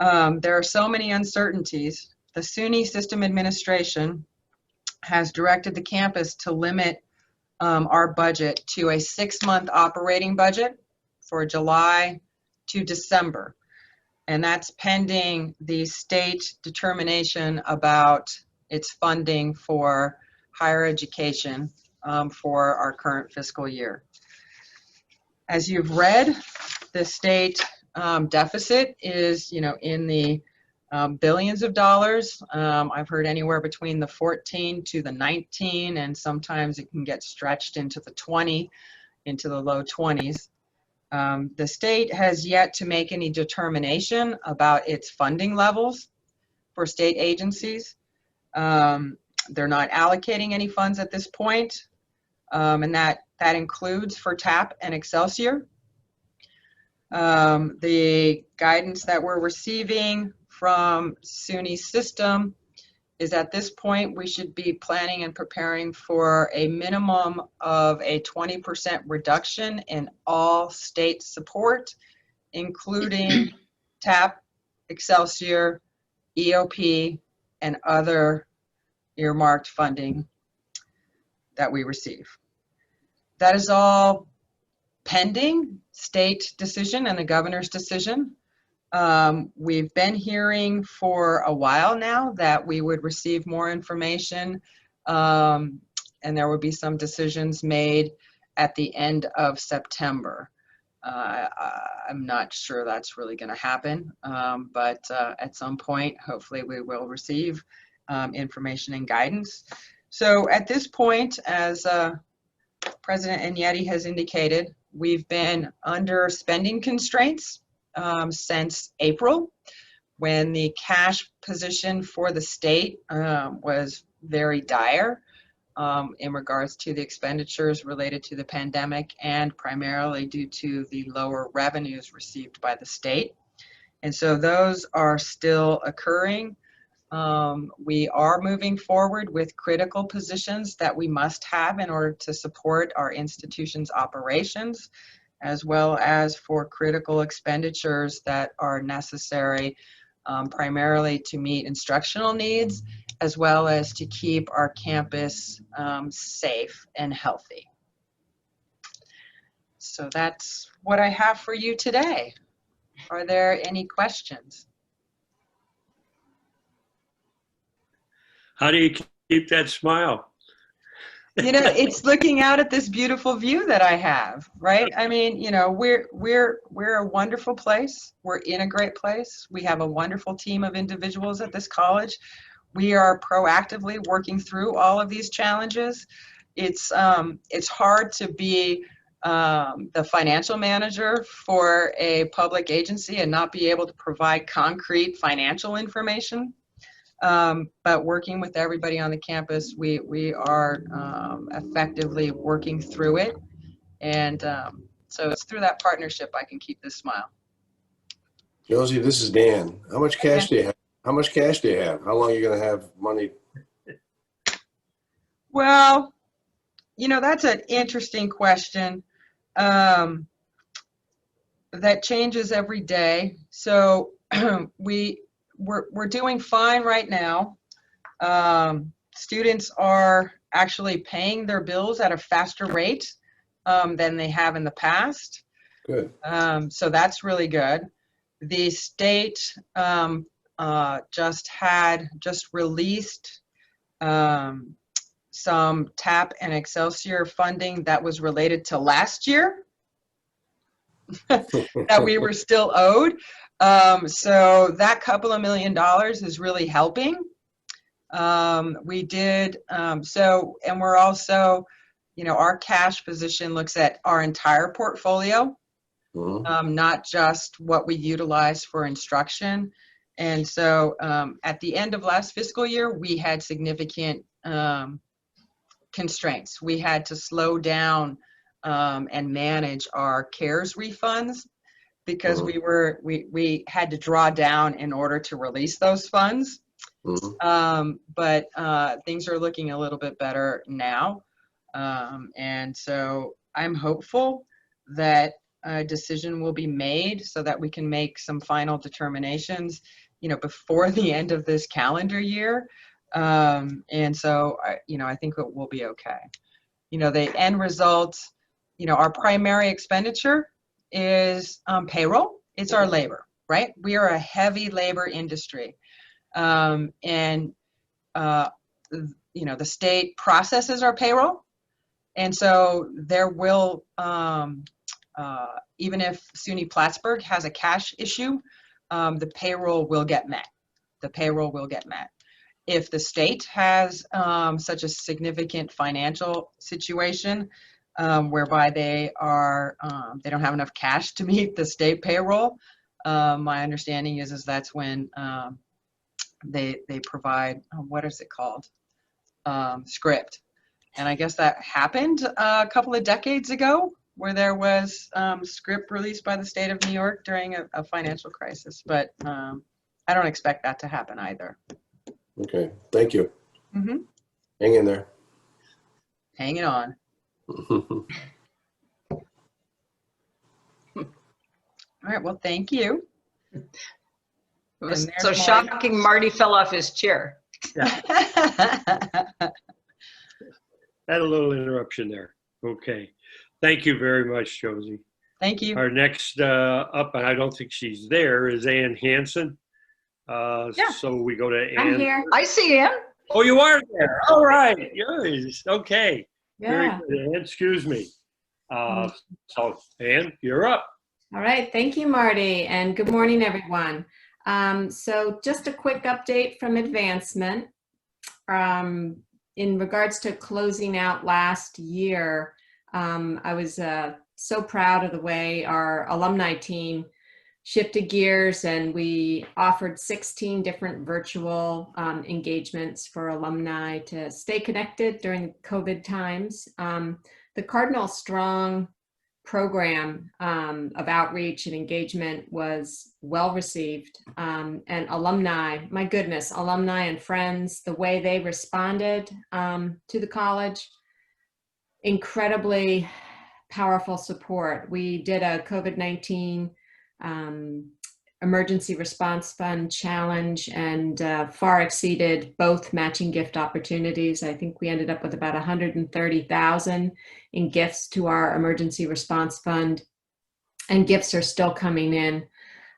there are so many uncertainties. The SUNY system administration has directed the campus to limit our budget to a 6-month operating budget for July to December. And that's pending the state determination about its funding for higher education for our current fiscal year. As you've read, the state deficit is, in the billions of dollars. I've heard anywhere between the 14 to the 19, and sometimes it can get stretched into the 20, into the low 20s. The state has yet to make any determination about its funding levels for state agencies. They're not allocating any funds at this point, and that includes for TAP and Excelsior. The guidance that we're receiving from SUNY system is at this point we should be planning and preparing for a minimum of a 20% reduction in all state support, including TAP, Excelsior, EOP, and other earmarked funding that we receive. That is all pending state decision and the governor's decision. We've been hearing for a while now that we would receive more information, and there would be some decisions made at the end of September. I'm not sure that's really going to happen, but at some point, hopefully we will receive information and guidance. So at this point, as President Agnetti has indicated, we've been under spending constraints since April, when the cash position for the state was very dire in regards to the expenditures related to the pandemic, and primarily due to the lower revenues received by the state. And so those are still occurring. We are moving forward with critical positions that we must have in order to support our institution's operations, as well as for critical expenditures that are necessary primarily to meet instructional needs, as well as to keep our campus safe and healthy. So that's what I have for you today. Are there any questions? How do you keep that smile? It's looking out at this beautiful view that I have, right? I mean, we're a wonderful place. We're in a great place. We have a wonderful team of individuals at this college. We are proactively working through all of these challenges. It's hard to be the financial manager for a public agency and not be able to provide concrete financial information. But working with everybody on the campus, we are effectively working through it. And so it's through that partnership I can keep this smile. Josie, this is Dan. How much cash do you have? How much cash do you have? How long are you going to have money? Well, that's an interesting question. That changes every day. So we're doing fine right now. Students are actually paying their bills at a faster rate than they have in the past. Good. So that's really good. The state just released some TAP and Excelsior funding that was related to last year that we were still owed. So that couple of $1 million is really helping. We did, and we're also, our cash position looks at our entire portfolio, not just what we utilize for instruction. And so at the end of last fiscal year, we had significant constraints. We had to slow down and manage our CARES refunds, because we had to draw down in order to release those funds. But things are looking a little bit better now. And so I'm hopeful that a decision will be made so that we can make some final determinations, before the end of this calendar year. And so, I think it will be okay. The end result, our primary expenditure is payroll. It's our labor, right? We are a heavy labor industry. And the state processes our payroll. And so there will even if SUNY Plattsburgh has a cash issue, the payroll will get met. The payroll will get met. If the state has such a significant financial situation whereby they don't have enough cash to meet the state payroll, my understanding is that's when they provide, what is it called? Script. And I guess that happened a couple of decades ago, where there was script released by the state of New York during a financial crisis. But I don't expect that to happen either. Okay, thank you. Mm-hmm. Hang in there. Hanging on. All right, well, thank you. It was And so there's Marty. shocking, Marty fell off his chair. Had a little interruption there. Okay. Thank you very much, Josie. Thank you. Our next up, and I don't think she's there, is Ann Hansen. Yeah. So we go to Ann. I'm here. I see Ann. Oh, you are there. All right. Yes. Okay. Very Yeah. good, Ann. Excuse me. So, Ann, you're up. All right. Thank you, Marty. And good morning, everyone. So just a quick update from advancement. In regards to closing out last year, I was so proud of the way our alumni team shifted gears, and we offered 16 different virtual engagements for alumni to stay connected during COVID times. The Cardinal Strong program of outreach and engagement was well received, and alumni, my goodness, alumni and friends, the way they responded to the college, incredibly powerful support. We did a COVID-19 emergency response fund challenge and far exceeded both matching gift opportunities. I think we ended up with about 130,000 in gifts to our emergency response fund, and gifts are still coming in.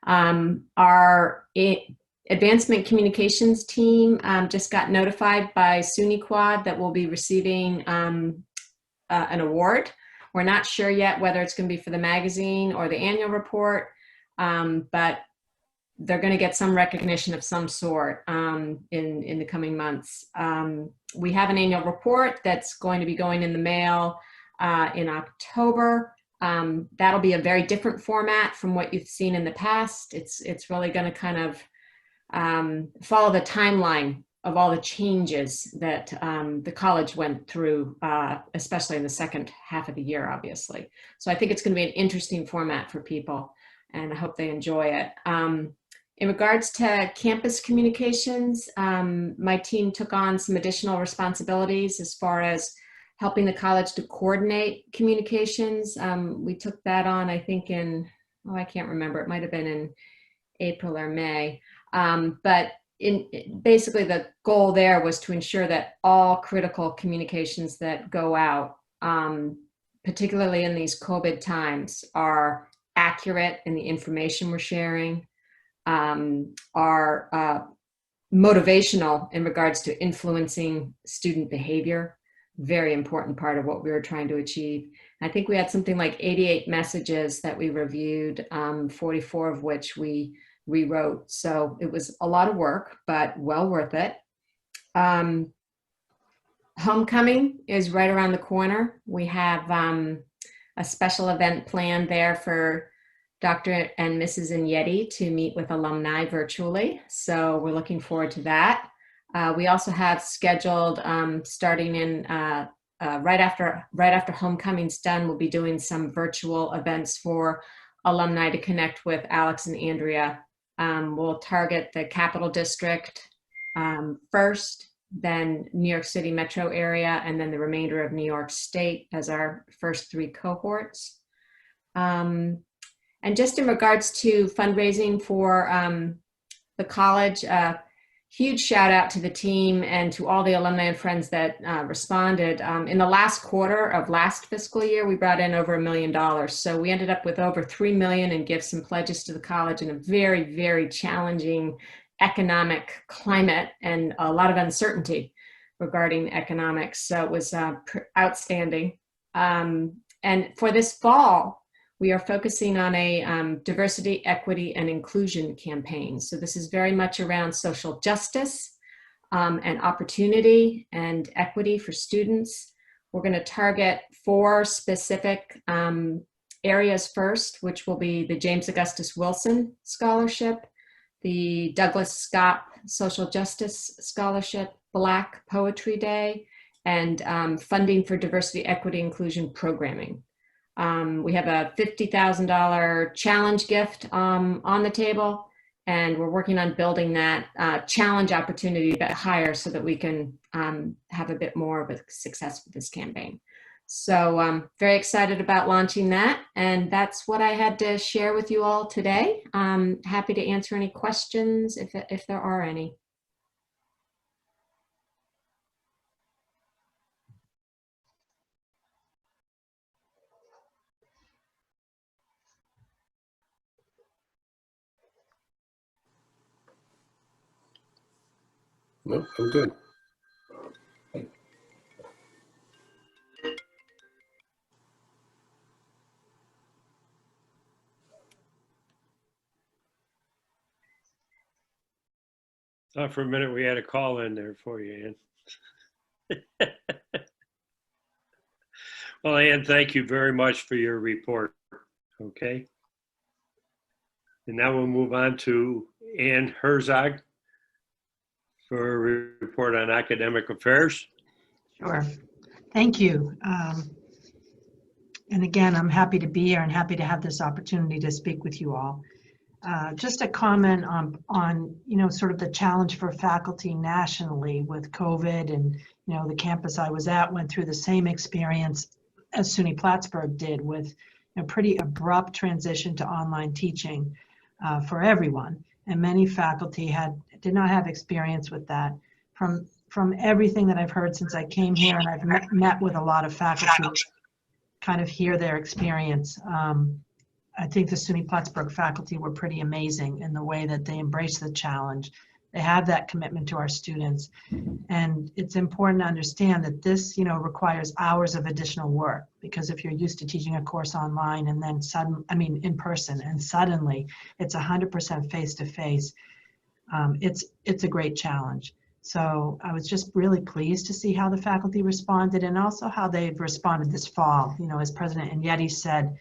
Our advancement communications team just got notified by SUNY Quad that we'll be receiving an award. We're not sure yet whether it's going to be for the magazine or the annual report, but they're going to get some recognition of some sort in the coming months. We have an annual report that's going to be going in the mail in October. That'll be a very different format from what you've seen in the past. It's really going to kind of follow the timeline of all the changes that the college went through, especially in the second half of the year, obviously. So I think it's going to be an interesting format for people, and I hope they enjoy it. In regards to campus communications, my team took on some additional responsibilities as far as helping the college to coordinate communications. We took that on, I think in, I can't remember, it might have been in April or May. But basically the goal there was to ensure that all critical communications that go out, particularly in these COVID times, are accurate in the information we're sharing, are motivational in regards to influencing student behavior. Very important part of what we were trying to achieve. I think we had something like 88 messages that we reviewed, 44 of which we rewrote. So it was a lot of work, but well worth it. Homecoming is right around the corner. We have a special event planned there for Dr. and Mrs. Inyeti to meet with alumni virtually. So we're looking forward to that. We also have scheduled, starting in right after homecoming's done, we'll be doing some virtual events for alumni to connect with Alex and Andrea. We'll target the Capital District first, then New York City metro area, and then the remainder of New York State as our first 3 cohorts. And just in regards to fundraising for the college, huge shout out to the team and to all the alumni and friends that responded. In the last quarter of last fiscal year, we brought in over $1 million. So we ended up with over $3 million in gifts and pledges to the college in a very, very challenging economic climate and a lot of uncertainty regarding economics. So it was outstanding. And for this fall, We are focusing on a diversity, equity, and inclusion campaign. So this is very much around social justice and opportunity and equity for students. We're going to target 4 specific areas first, which will be the James Augustus Wilson Scholarship, the Douglas Scott Social Justice Scholarship, Black Poetry Day, and funding for diversity, equity, inclusion programming. We have a $50,000 challenge gift on the table, and we're working on building that challenge opportunity a bit higher so that we can have a bit more of a success with this campaign. So I'm very excited about launching that, and that's what I had to share with you all today. I'm happy to answer any questions if there are any. Nope, I'm good. Thought for a minute we had a call in there for you, Ann. Well, Ann, thank you very much for your report. Okay. And now we'll move on to Ann Herzog for a report on academic affairs. Sure. Thank you. And again, I'm happy to be here and happy to have this opportunity to speak with you all. Just a comment on sort of the challenge for faculty nationally with COVID, and the campus I was at went through the same experience as SUNY Plattsburgh did, with a pretty abrupt transition to online teaching for everyone, and many faculty did not have experience with that. From everything that I've heard since I came here, and I've met with a lot of faculty, kind of hear their experience. I think the SUNY Plattsburgh faculty were pretty amazing in the way that they embrace the challenge. They have that commitment to our students. And it's important to understand that this, requires hours of additional work, because if you're used to teaching a course online and then in person, and suddenly it's 100% face-to-face, it's a great challenge. So I was just really pleased to see how the faculty responded, and also how they've responded this fall. As President Ignetti said,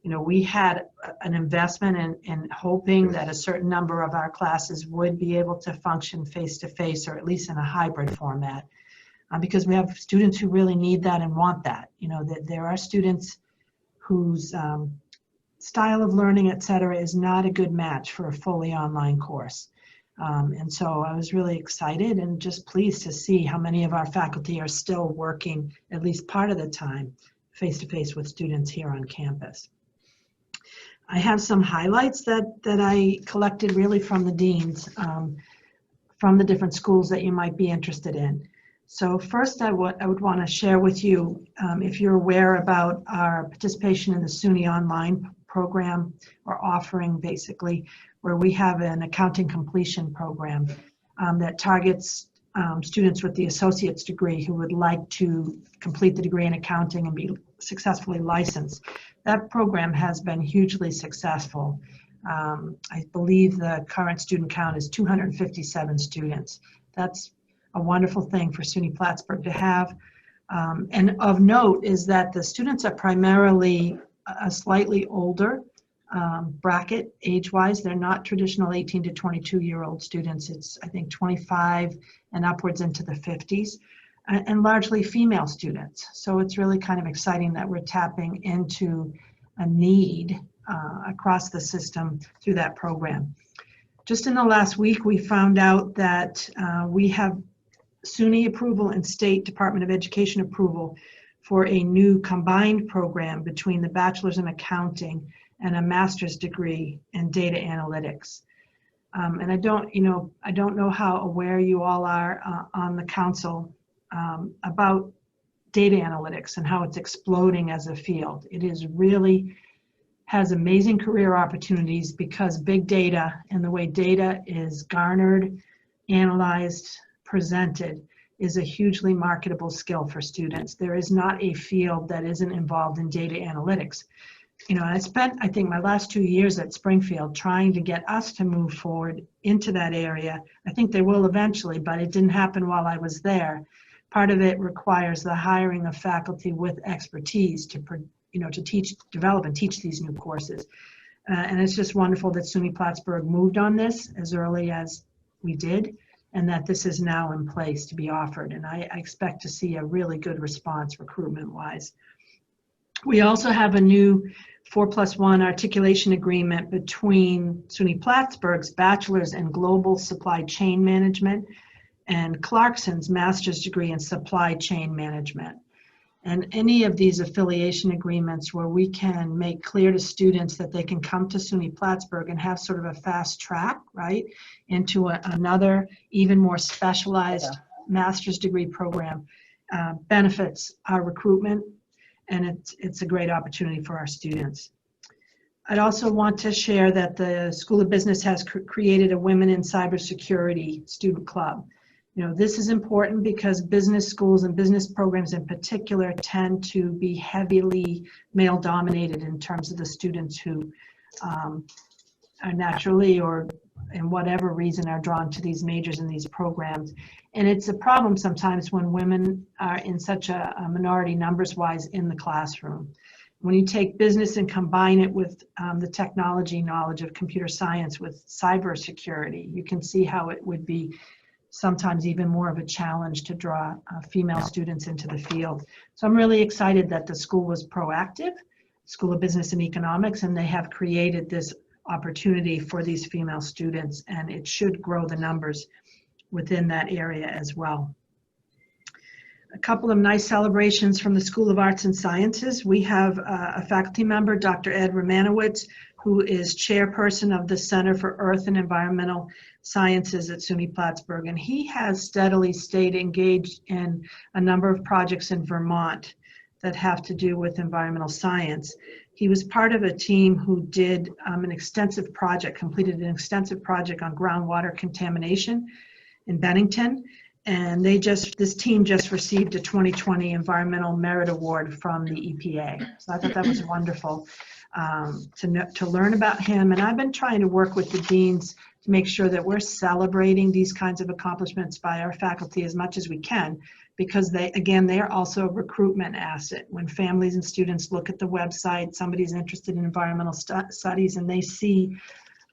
we had an investment in hoping that a certain number of our classes would be able to function face-to-face, or at least in a hybrid format, because we have students who really need that and want that. That there are students whose style of learning, et cetera, is not a good match for a fully online course. And so I was really excited and just pleased to see how many of our faculty are still working at least part of the time face-to-face with students here on campus. I have some highlights that I collected really from the deans, from the different schools that you might be interested in. So first, I would want to share with you, if you're aware about our participation in the SUNY Online program, or offering basically, where we have an accounting completion program that targets students with the associate's degree who would like to complete the degree in accounting and be successfully licensed. That program has been hugely successful. I believe the current student count is 257 students. That's a wonderful thing for SUNY Plattsburgh to have. And of note is that the students are primarily a slightly older bracket age-wise. They're not traditional 18 to 22-year-old students. It's, I think, 25 and upwards into the 50s, and largely female students. So it's really kind of exciting that we're tapping into a need across the system through that program. Just in the last week, we found out that we have SUNY approval and State Department of Education approval for a new combined program between the bachelor's in accounting and a master's degree in data analytics. And I don't know how aware you all are on the council about data analytics and how it's exploding as a field. It is really has amazing career opportunities, because big data and the way data is garnered, analyzed, presented is a hugely marketable skill for students. There is not a field that isn't involved in data analytics. you know, I spent, I think, my last 2 years at Springfield trying to get us to move forward into that area. I think they will eventually, but it didn't happen while I was there. Part of it requires the hiring of faculty with expertise to, you know, to teach, develop and teach these new courses. And it's just wonderful that SUNY Plattsburgh moved on this as early as we did, and that this is now in place to be offered. And I expect to see a really good response recruitment-wise. We also have a new 4+1 articulation agreement between SUNY Plattsburgh's Bachelor's in Global Supply Chain Management and Clarkson's Master's degree in Supply Chain Management. And any of these affiliation agreements where we can make clear to students that they can come to SUNY Plattsburgh and have sort of a fast track, right, into another even more specialized master's degree program benefits our recruitment, and it's a great opportunity for our students. I'd also want to share that the School of Business has created a Women in Cybersecurity Student Club. You know, this is important because business schools and business programs in particular tend to be heavily male dominated in terms of the students who are naturally or in whatever reason are drawn to these majors and these programs. And it's a problem sometimes when women are in such a minority numbers wise in the classroom. When you take business and combine it with the technology knowledge of computer science with cybersecurity, you can see how it would be sometimes even more of a challenge to draw female students into the field. So I'm really excited that the school was proactive, School of Business and Economics, and they have created this opportunity for these female students, and it should grow the numbers within that area as well. A couple of nice celebrations from the School of Arts and Sciences. We have a faculty member, Dr. Ed Romanowitz, who is chairperson of the Center for Earth and Environmental Sciences at SUNY Plattsburgh, and he has steadily stayed engaged in a number of projects in Vermont that have to do with environmental science. He was part of a team who did an extensive project, completed an extensive project on groundwater contamination in Bennington, and this team just received a 2020 Environmental Merit Award from the EPA. So I thought that was wonderful to learn about him. And I've been trying to work with the deans to make sure that we're celebrating these kinds of accomplishments by our faculty as much as we can, because they are also a recruitment asset. When families and students look at the website, somebody's interested in environmental studies, and they see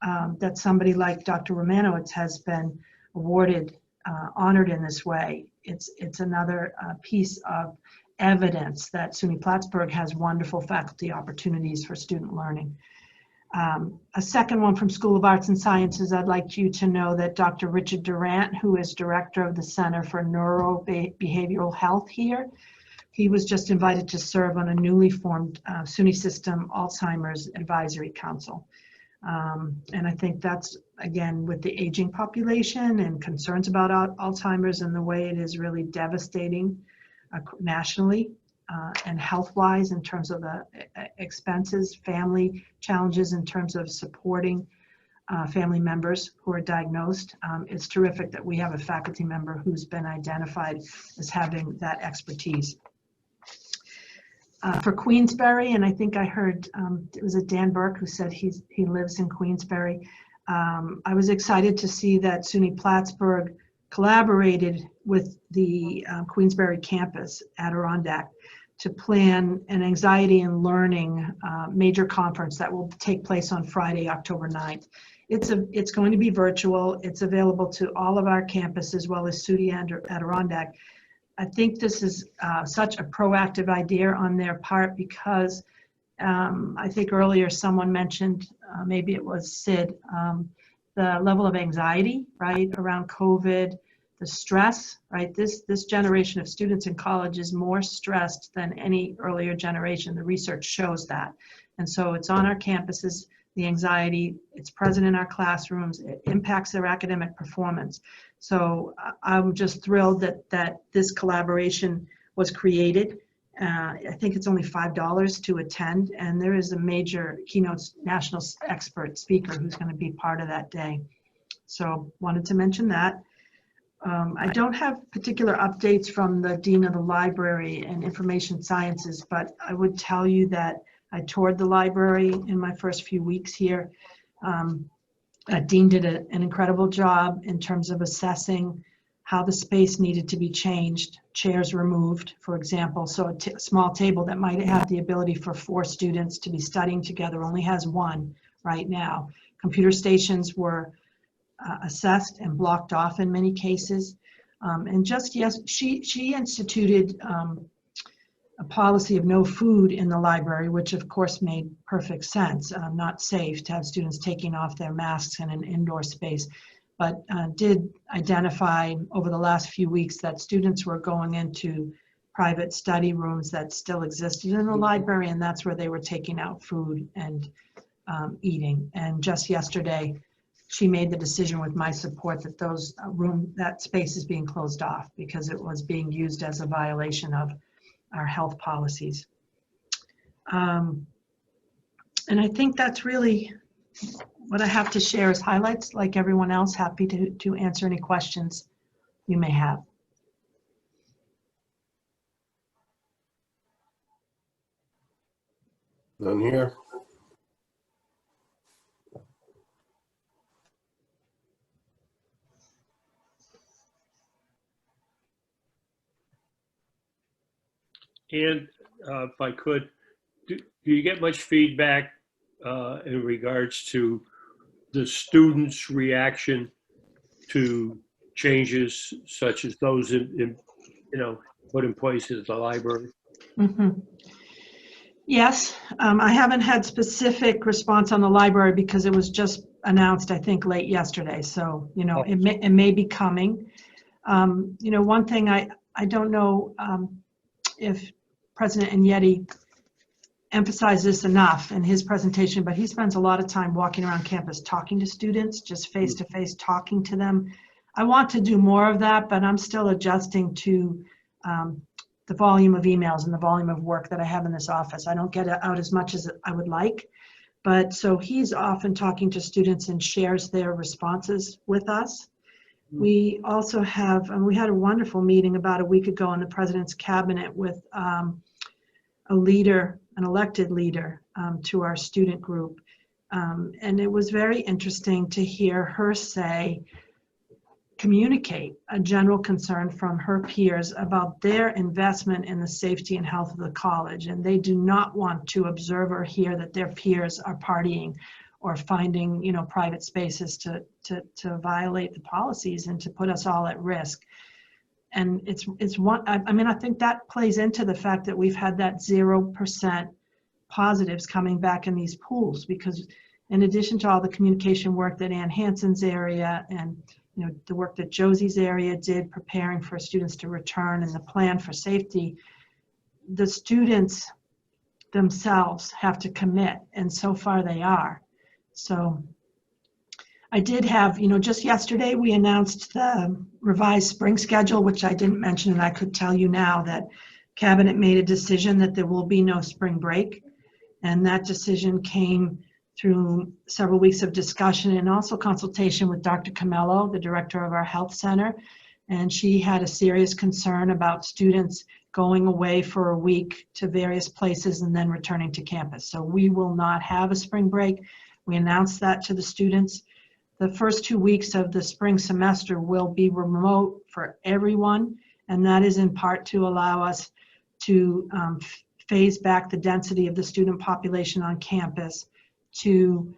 that somebody like Dr. Romanowitz has been awarded, honored in this way, it's another piece of evidence that SUNY Plattsburgh has wonderful faculty opportunities for student learning. A second one from School of Arts and Sciences, I'd like you to know that Dr. Richard Durant, who is director of the Center for Neurobehavioral Health here, he was just invited to serve on a newly formed SUNY System Alzheimer's Advisory Council. And I think that's, again, with the aging population and concerns about Alzheimer's and the way it is really devastating nationally and health-wise in terms of the expenses, family challenges in terms of supporting family members who are diagnosed. It's terrific that we have a faculty member who's been identified as having that expertise. For Queensbury, and I think I heard it was Dan Burke who said he lives in Queensbury. I was excited to see that SUNY Plattsburgh collaborated with the Queensbury campus, Adirondack, to plan an anxiety and learning major conference that will take place on Friday, October 9th. It's going to be virtual. It's available to all of our campuses as well as SUNY Adirondack. I think this is such a proactive idea on their part because I think earlier someone mentioned, maybe it was Sid, the level of anxiety, right, around COVID, the stress, right? This generation of students in college is more stressed than any earlier generation. The research shows that. And so it's on our campuses, the anxiety, it's present in our classrooms, it impacts their academic performance. So I'm just thrilled that this collaboration was created. I think it's only $5 to attend, and there is a major keynote national expert speaker who's going to be part of that day. So wanted to mention that. I don't have particular updates from the Dean of the Library and Information Sciences, but I would tell you that I toured the library in my first few weeks here. Dean did an incredible job in terms of assessing how the space needed to be changed, chairs removed, for example. So a small table that might have the ability for 4 students to be studying together only has 1 right now. Computer stations were assessed and blocked off in many cases. And just yes, she instituted a policy of no food in the library, which of course made perfect sense. Not safe to have students taking off their masks in an indoor space, but did identify over the last few weeks that students were going into private study rooms that still existed in the library, and that's where they were taking out food and eating. And just yesterday, she made the decision with my support that that space is being closed off because it was being used as a violation of our health policies. And I think that's really what I have to share as highlights. Like everyone else, happy to answer any questions you may have. None here. And if I could, do you get much feedback in regards to the students' reaction to changes such as those put in place at the library? Mm-hmm. Yes, I haven't had specific response on the library because it was just announced, I think, late yesterday. So, it may be coming. One thing I don't know if President Agneti emphasized this enough in his presentation, but he spends a lot of time walking around campus talking to students, just face-to-face talking to them. I want to do more of that, but I'm still adjusting to the volume of emails and the volume of work that I have in this office. I don't get out as much as I would like, but so he's often talking to students and shares their responses with us. We also have, and we had a wonderful meeting about a week ago in the President's Cabinet with a leader, an elected leader to our student group. And it was very interesting to hear her communicate a general concern from her peers about their investment in the safety and health of the college. And they do not want to observe or hear that their peers are partying or finding, private spaces to violate the policies and to put us all at risk. And I think that plays into the fact that we've had that 0% positives coming back in these pools, because in addition to all the communication work that Ann Hansen's area and the work that Josie's area did preparing for students to return and the plan for safety, the students themselves have to commit, and so far they are. So I did have, just yesterday we announced the revised spring schedule, which I didn't mention, and I could tell you now that Cabinet made a decision that there will be no spring break. And that decision came through several weeks of discussion and also consultation with Dr. Camello, the director of our health center. And she had a serious concern about students going away for a week to various places and then returning to campus. So we will not have a spring break. We announced that to the students. The first 2 weeks of the spring semester will be remote for everyone, and that is in part to allow us to phase back the density of the student population on campus, to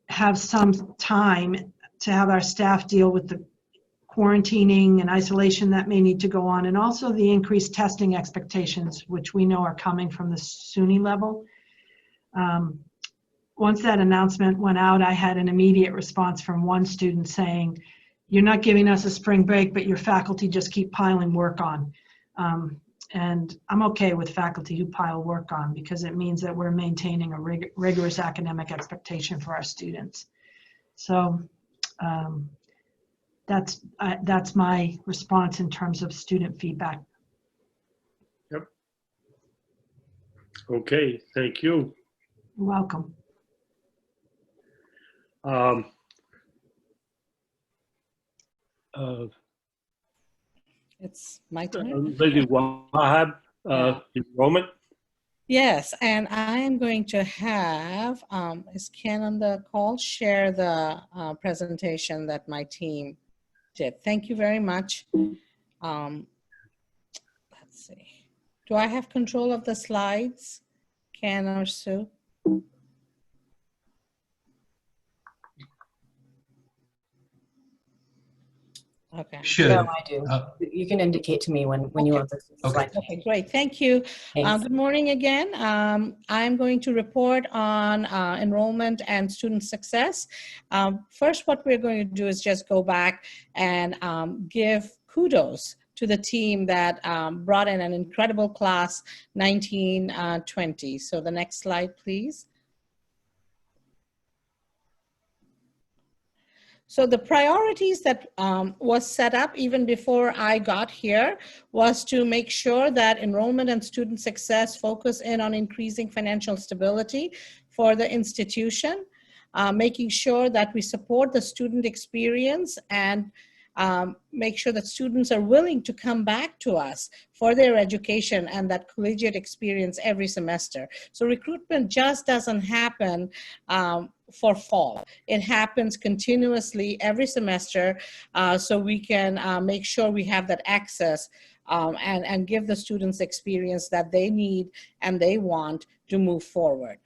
have some time to have our staff deal with the quarantining and isolation that may need to go on, and also the increased testing expectations, which we know are coming from the SUNY level. Once that announcement went out, I had an immediate response from one student saying, "You're not giving us a spring break, but your faculty just keep piling work on." And I'm okay with faculty who pile work on, because it means that we're maintaining a rigorous academic expectation for our students. So that's my response in terms of student feedback. Yep. Okay, thank you. You're welcome. It's my turn. Lizzie Wahab, enrollment. Yes, and I am going to have, is Ken on the call, share the presentation that my team did. Thank you very much. Let's see. Do I have control of the slides, Ken or Sue? Okay. Should. No, I do. You can indicate to me when you want the slide. Okay, great. Thank you. Thanks. Good morning again. I'm going to report on enrollment and student success. First, what we're going to do is just go back and give kudos to the team that brought in an incredible class 1920. So the next slide, please. So the priorities that was set up even before I got here was to make sure that enrollment and student success focus in on increasing financial stability for the institution, making sure that we support the student experience and make sure that students are willing to come back to us for their education and that collegiate experience every semester. So recruitment just doesn't happen for fall. It happens continuously every semester so we can make sure we have that access and give the students experience that they need and they want to move forward.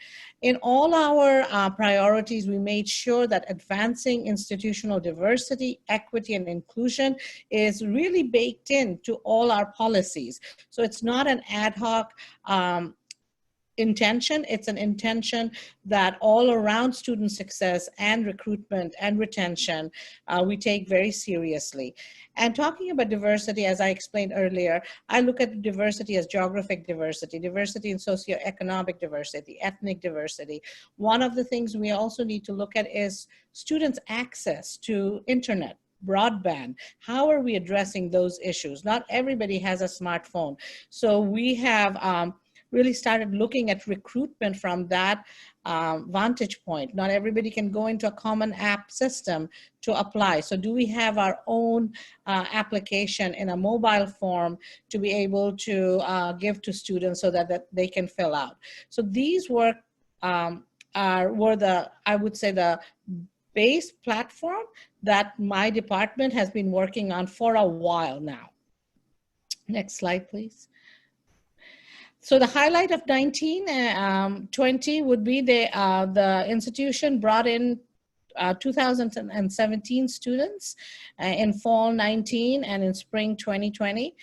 In all our priorities, we made sure that advancing institutional diversity, equity, and inclusion is really baked into all our policies. So it's not an ad hoc intention, it's an intention that all around student success and recruitment and retention we take very seriously. And talking about diversity, as I explained earlier, I look at diversity as geographic diversity, diversity in socioeconomic diversity, ethnic diversity. One of the things we also need to look at is students' access to internet, broadband. How are we addressing those issues? Not everybody has a smartphone. So we have really started looking at recruitment from that vantage point. Not everybody can go into a common app system to apply. So do we have our own application in a mobile form to be able to give to students so that they can fill out? So these were the, I would say, the base platform that my department has been working on for a while now. Next slide, please. So the highlight of 1920 would be the institution brought in 2017 students in fall 19 and in spring 2020.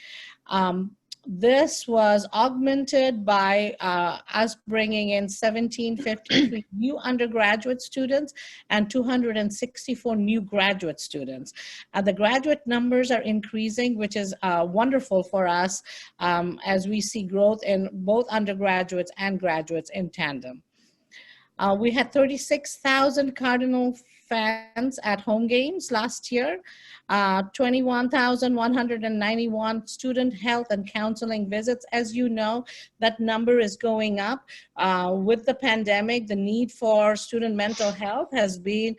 This was augmented by us bringing in 1,753 new undergraduate students and 264 new graduate students. The graduate numbers are increasing, which is wonderful for us as we see growth in both undergraduates and graduates in tandem. We had 36,000 Cardinal fans at home games last year, 21,191 student health and counseling visits. As you know, that number is going up. With the pandemic, the need for student mental health has been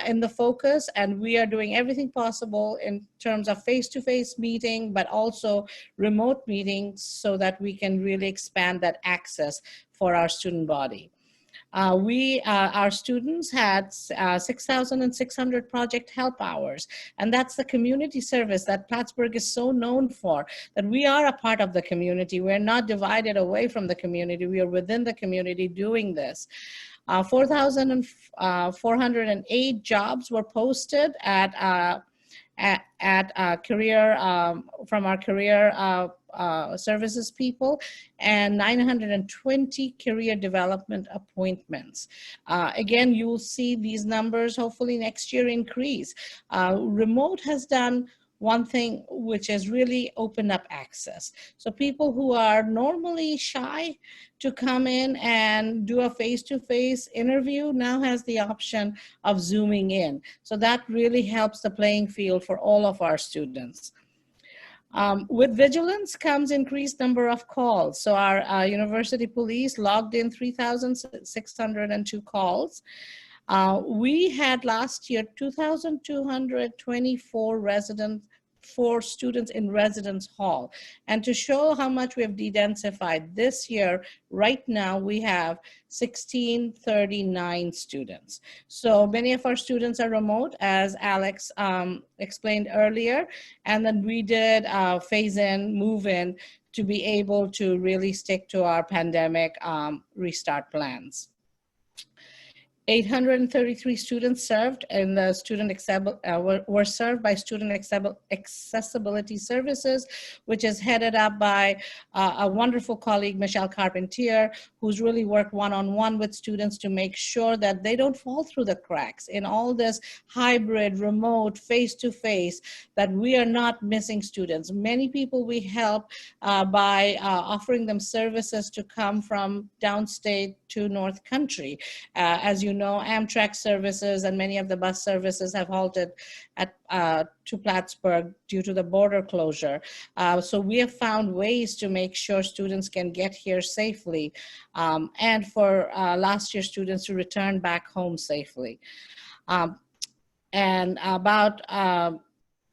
in the focus, and we are doing everything possible in terms of face-to-face meeting, but also remote meetings so that we can really expand that access for our student body. Our students had 6,600 project help hours, and that's the community service that Plattsburgh is so known for, that we are a part of the community. We're not divided away from the community. We are within the community doing this. 4,408 jobs were posted at career, from our career services people, and 920 career development appointments. Again, you will see these numbers hopefully next year increase. Remote has done one thing, which is really open up access. So people who are normally shy to come in and do a face-to-face interview now has the option of Zooming in. So that really helps the playing field for all of our students. With vigilance comes increased number of calls. So our university police logged in 3,602 calls. We had last year 2,224 resident for students in residence hall. And to show how much we have de-densified this year, right now we have 1,639 students. So many of our students are remote, as Alex explained earlier, and then we did phase in, move in, to be able to really stick to our pandemic restart plans. 833 students served in the were served by student accessibility services, which is headed up by a wonderful colleague, Michelle Carpentier, who's really worked one-on-one with students to make sure that they don't fall through the cracks in all this hybrid, remote, face-to-face, that we are not missing students. Many people we help by offering them services to come from downstate to North Country. As you know, Amtrak services and many of the bus services have halted to Plattsburgh due to the border closure. So we have found ways to make sure students can get here safely, and for last year students to return back home safely. And about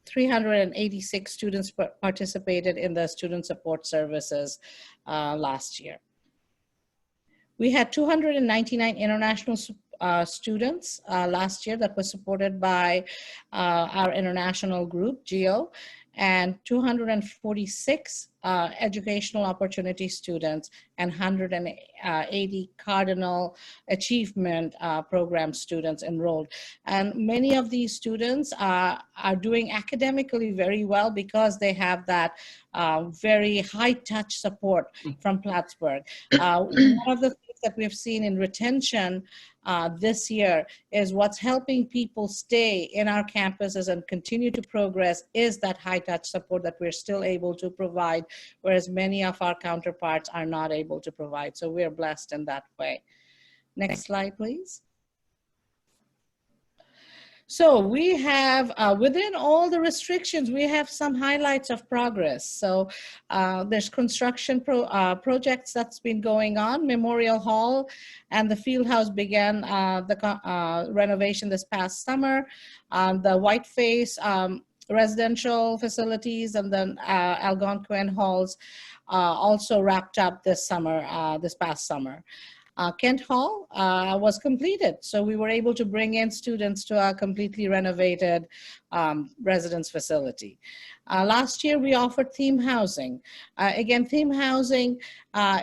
386 students participated in the student support services last year. We had 299 international students last year that was supported by our international group, GEO, and 246 educational opportunity students and 180 Cardinal Achievement Program students enrolled. And many of these students are doing academically very well because they have that very high touch support from Plattsburgh. One of the things that we've seen in retention this year is what's helping people stay in our campuses and continue to progress is that high touch support that we're still able to provide, whereas many of our counterparts are not able to provide. So we're blessed in that way. Next slide, please. So we have, within all the restrictions, we have some highlights of progress. So there's construction projects that's been going on. Memorial Hall and the Field House began the renovation this past summer. The Whiteface residential facilities and then Algonquin Halls also wrapped up this summer, this past summer. Kent Hall was completed, so we were able to bring in students to our completely renovated residence facility. Last year, we offered theme housing. Again, theme housing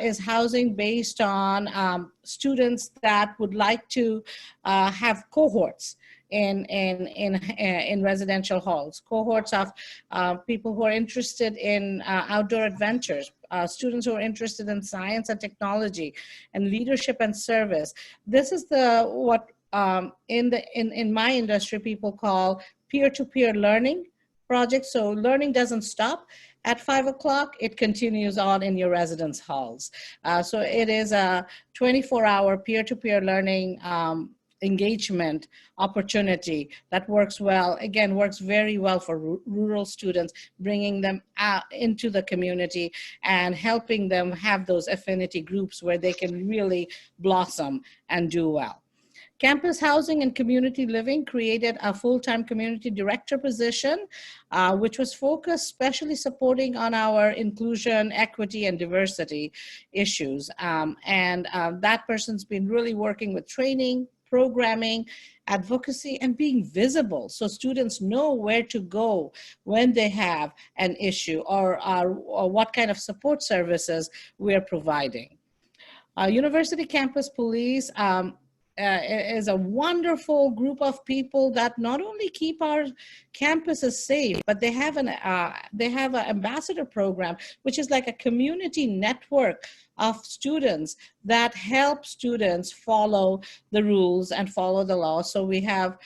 is housing based on students that would like to have cohorts in residential halls, cohorts of people who are interested in outdoor adventures, students who are interested in science and technology and leadership and service. This is what in my industry people call peer-to-peer learning projects. So learning doesn't stop at 5 o'clock, it continues on in your residence halls. So it is a 24-hour peer-to-peer learning engagement opportunity that works well, again, works very well for rural students, bringing them out into the community and helping them have those affinity groups where they can really blossom and do well. Campus Housing and Community Living created a full-time community director position, which was focused specially supporting on our inclusion, equity, and diversity issues. That person's been really working with training, programming, advocacy, and being visible so students know where to go when they have an issue or what kind of support services we're providing. University Campus Police is a wonderful group of people that not only keep our campuses safe, but they have an ambassador program, which is like a community network of students that help students follow the rules and follow the law. So we have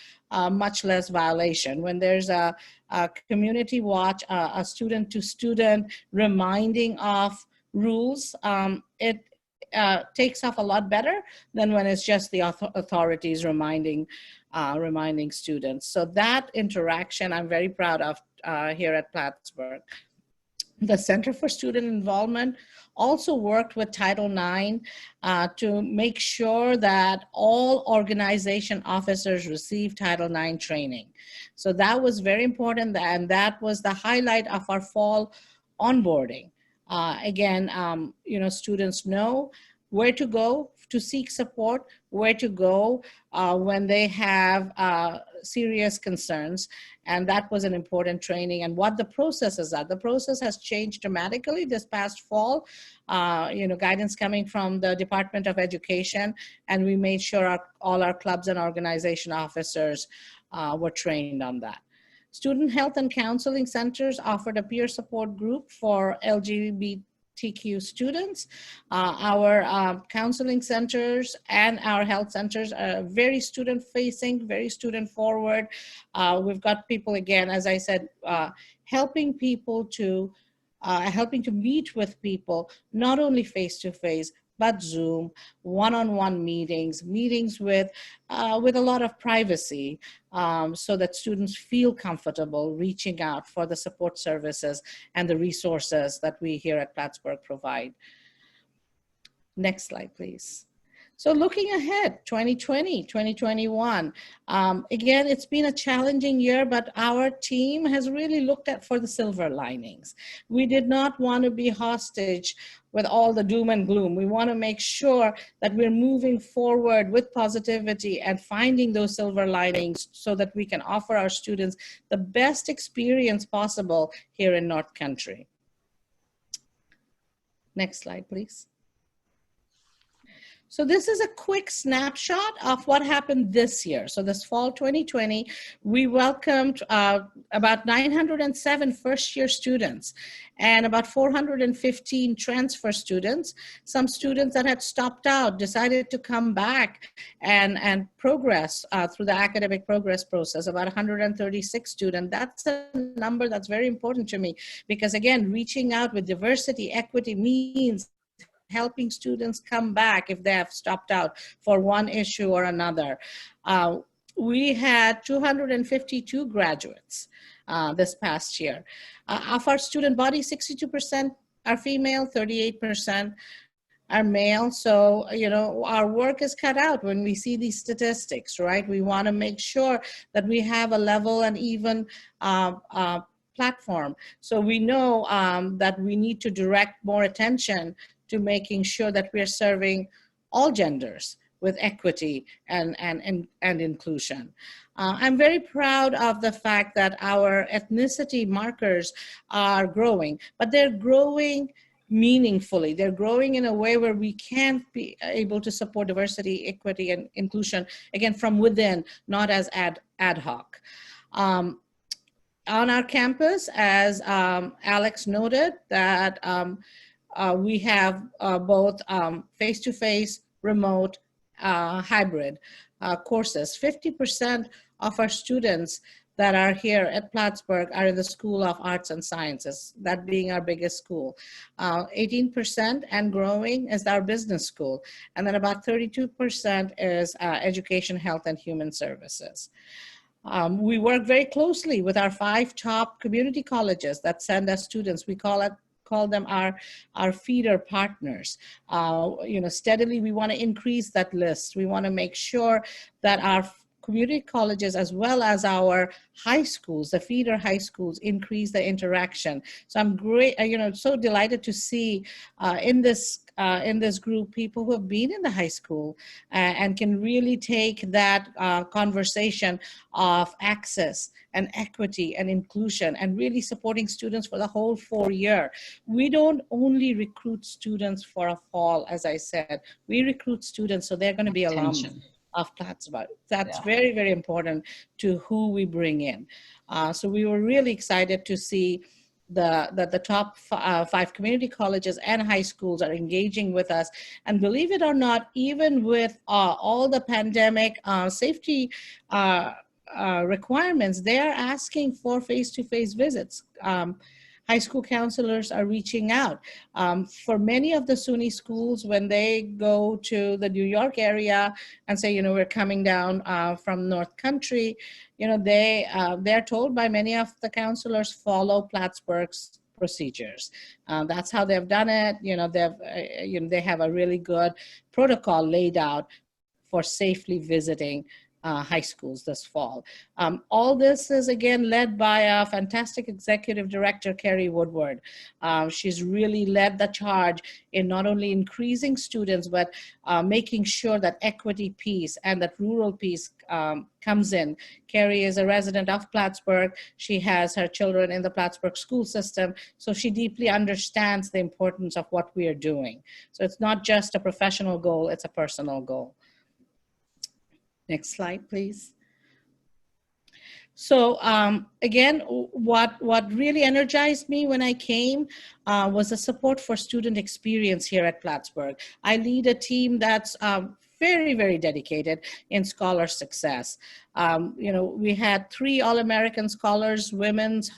much less violation. When there's a community watch, a student to student reminding of rules, it takes off a lot better than when it's just the authorities reminding students. So that interaction I'm very proud of here at Plattsburgh. The Center for Student Involvement also worked with Title IX to make sure that all organization officers receive Title IX training. So that was very important, and that was the highlight of our fall onboarding. Again, students know where to go to seek support, where to go when they have serious concerns. And that was an important training, and what the processes are. The process has changed dramatically this past fall. Guidance coming from the Department of Education, and we made sure all our clubs and organization officers were trained on that. Student Health and Counseling Centers offered a peer support group for LGBTQ students. Our counseling centers and our health centers are very student-facing, very student-forward. We've got people, again, as I said, helping to meet with people, not only face-to-face, but Zoom, one-on-one meetings with a lot of privacy, so that students feel comfortable reaching out for the support services and the resources that we here at Plattsburgh provide. Next slide, please. So looking ahead, 2020, 2021, again, it's been a challenging year, but our team has really looked for the silver linings. We did not want to be hostage with all the doom and gloom. We want to make sure that we're moving forward with positivity and finding those silver linings so that we can offer our students the best experience possible here in North Country. Next slide, please. So this is a quick snapshot of what happened this year. So this fall 2020, we welcomed about 907 first-year students and about 415 transfer students. Some students that had stopped out decided to come back and progress through the academic progress process, about 136 students. That's a number that's very important to me because, again, reaching out with diversity, equity means helping students come back if they have stopped out for one issue or another. We had 252 graduates this past year. Of our student body, 62% are female, 38% are male. So, our work is cut out when we see these statistics, right? We want to make sure that we have a level and even platform. So we know that we need to direct more attention to making sure that we're serving all genders with equity and inclusion. I'm very proud of the fact that our ethnicity markers are growing, but they're growing meaningfully. They're growing in a way where we can be able to support diversity, equity, and inclusion, again, from within, not as ad hoc. On our campus, as Alex noted, that we have both face-to-face, remote, hybrid courses. 50% of our students that are here at Plattsburgh are in the School of Arts and Sciences, that being our biggest school. 18% and growing is our business school. And then about 32% is education, health, and human services. We work very closely with our 5 top community colleges that send us students. We call them our feeder partners. Steadily we want to increase that list. We want to make sure that our community colleges as well as our high schools, the feeder high schools, increase the interaction. So I'm so delighted to see in this group people who have been in the high school and can really take that conversation of access and equity and inclusion and really supporting students for the whole 4 year. We don't only recruit students for a fall, as I said, we recruit students so they're going to be alumni of Plattsburgh. That's very, very important to who we bring in. So we were really excited to see that the top 5 community colleges and high schools are engaging with us. And believe it or not, even with all the pandemic safety requirements, they are asking for face-to-face visits. High school counselors are reaching out. For many of the SUNY schools, when they go to the New York area and say, we're coming down from North Country, they're told by many of the counselors, follow Plattsburgh's procedures. That's how they've done it. They have a really good protocol laid out for safely visiting high schools this fall. All this is again led by a fantastic executive director, Carrie Woodward. She's really led the charge in not only increasing students, but making sure that equity piece and that rural piece comes in. Carrie is a resident of Plattsburgh. She has her children in the Plattsburgh school system, so she deeply understands the importance of what we are doing. So it's not just a professional goal, it's a personal goal. Next slide, please. So again, what really energized me when I came was the support for student experience here at Plattsburgh. I lead a team that's very, very dedicated in scholar success. We had 3 All-American scholars, women's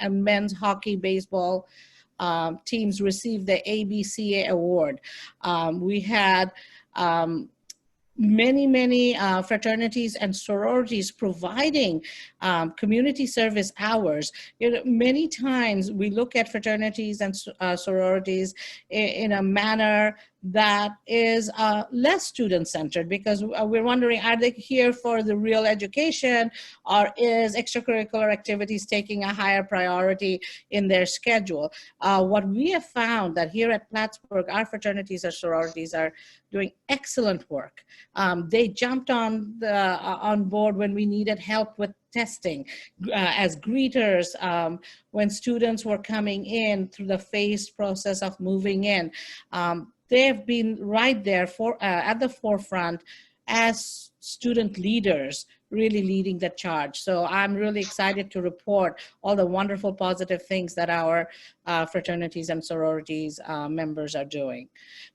and men's hockey, baseball teams receive the ABCA award. We had many fraternities and sororities providing community service hours. Many times we look at fraternities and sororities in a manner that is less student-centered, because we're wondering, are they here for the real education, or is extracurricular activities taking a higher priority in their schedule? What we have found that here at Plattsburgh, our fraternities and sororities are doing excellent work. They jumped on board when we needed help with testing, as greeters, when students were coming in through the phased process of moving in. They've been right there at the forefront as student leaders, really leading the charge. So I'm really excited to report all the wonderful positive things that our fraternities and sororities members are doing.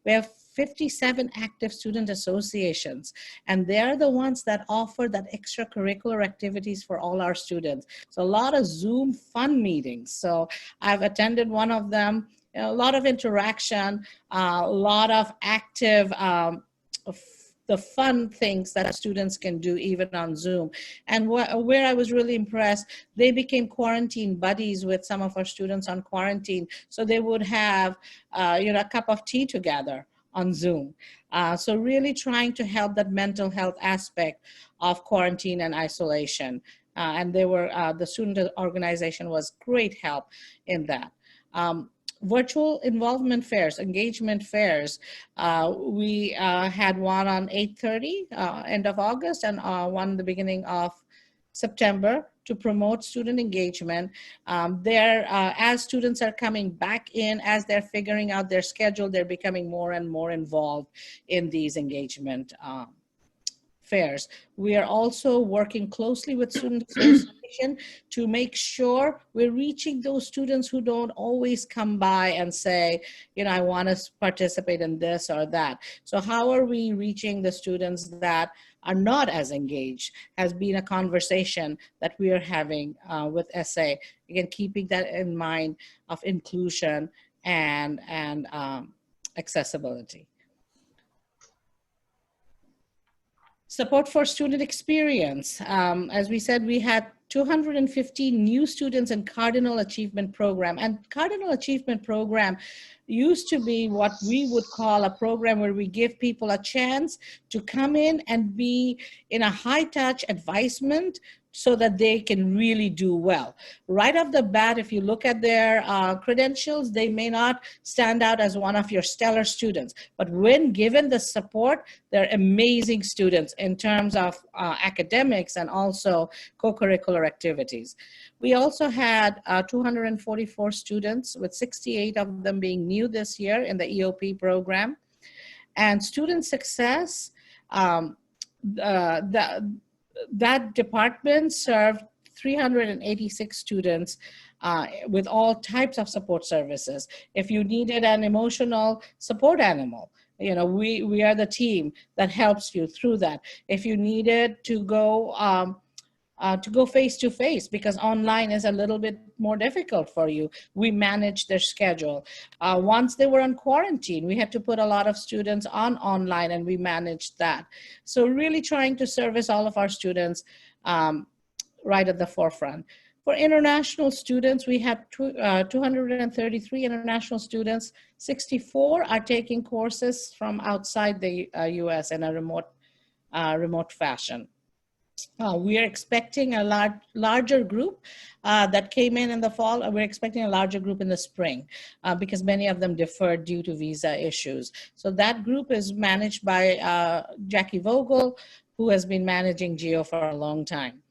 We have 57 active student associations, and they're the ones that offer that extracurricular activities for all our students. So a lot of Zoom fun meetings. So I've attended one of them. A lot of interaction, a lot of active, the fun things that students can do even on Zoom. And where I was really impressed, they became quarantine buddies with some of our students on quarantine. So they would have, a cup of tea together on Zoom. So really trying to help that mental health aspect of quarantine and isolation. And the student organization was great help in that. Virtual involvement fairs, engagement fairs. We had one on 8/30, end of August, and one the beginning of September to promote student engagement. As students are coming back in, as they're figuring out their schedule, they're becoming more and more involved in these engagement fairs. We are also working closely with Student Association to make sure we're reaching those students who don't always come by and say, I want to participate in this or that. So how are we reaching the students that are not as engaged has been a conversation that we are having with SA. Again, keeping that in mind of inclusion and accessibility. Support for student experience. As we said, we had 250 new students in Cardinal Achievement Program. And Cardinal Achievement Program used to be what we would call a program where we give people a chance to come in and be in a high-touch advisement so that they can really do well. Right off the bat, if you look at their credentials, they may not stand out as one of your stellar students, but when given the support, they're amazing students in terms of academics and also co-curricular activities. We also had 244 students, with 68 of them being new this year in the EOP program. And student success, that department served 386 students with all types of support services. If you needed an emotional support animal, we are the team that helps you through that. If you needed to go face-to-face because online is a little bit more difficult for you, we manage their schedule. Once they were on quarantine, we had to put a lot of students on online, and we managed that. So really trying to service all of our students right at the forefront. For international students, we have 233 international students. 64 are taking courses from outside the US in a remote fashion. We are expecting a larger group that came in the fall. We're expecting a larger group in the spring because many of them deferred due to visa issues. So that group is managed by Jackie Vogel, who has been managing GEO for a long time.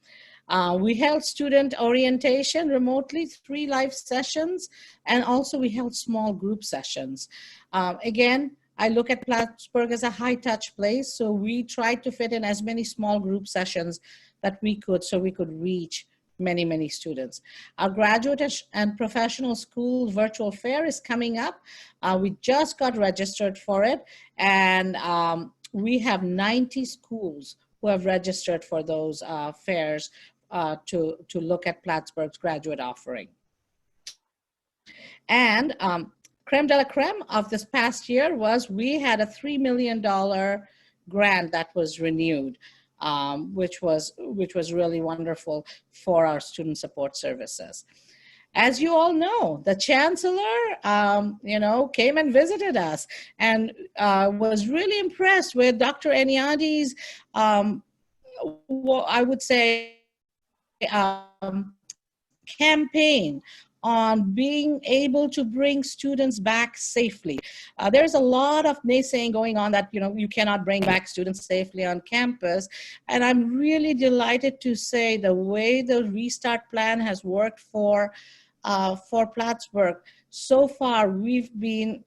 We held student orientation remotely, 3 live sessions, and also we held small group sessions. Again, I look at Plattsburgh as a high-touch place, so we tried to fit in as many small group sessions that we could so we could reach many, many students. Our graduate and professional school virtual fair is coming up. We just got registered for it, and we have 90 schools who have registered for those fairs to look at Plattsburgh's graduate offering. And creme de la creme of this past year was we had a $3 million grant that was renewed, which was really wonderful for our student support services. As you all know, the chancellor, came and visited us and was really impressed with Dr. Eniadi's, I would say, campaign on being able to bring students back safely. There's a lot of naysaying going on that, you cannot bring back students safely on campus. And I'm really delighted to say the way the Restart Plan has worked for Plattsburgh, so far we've been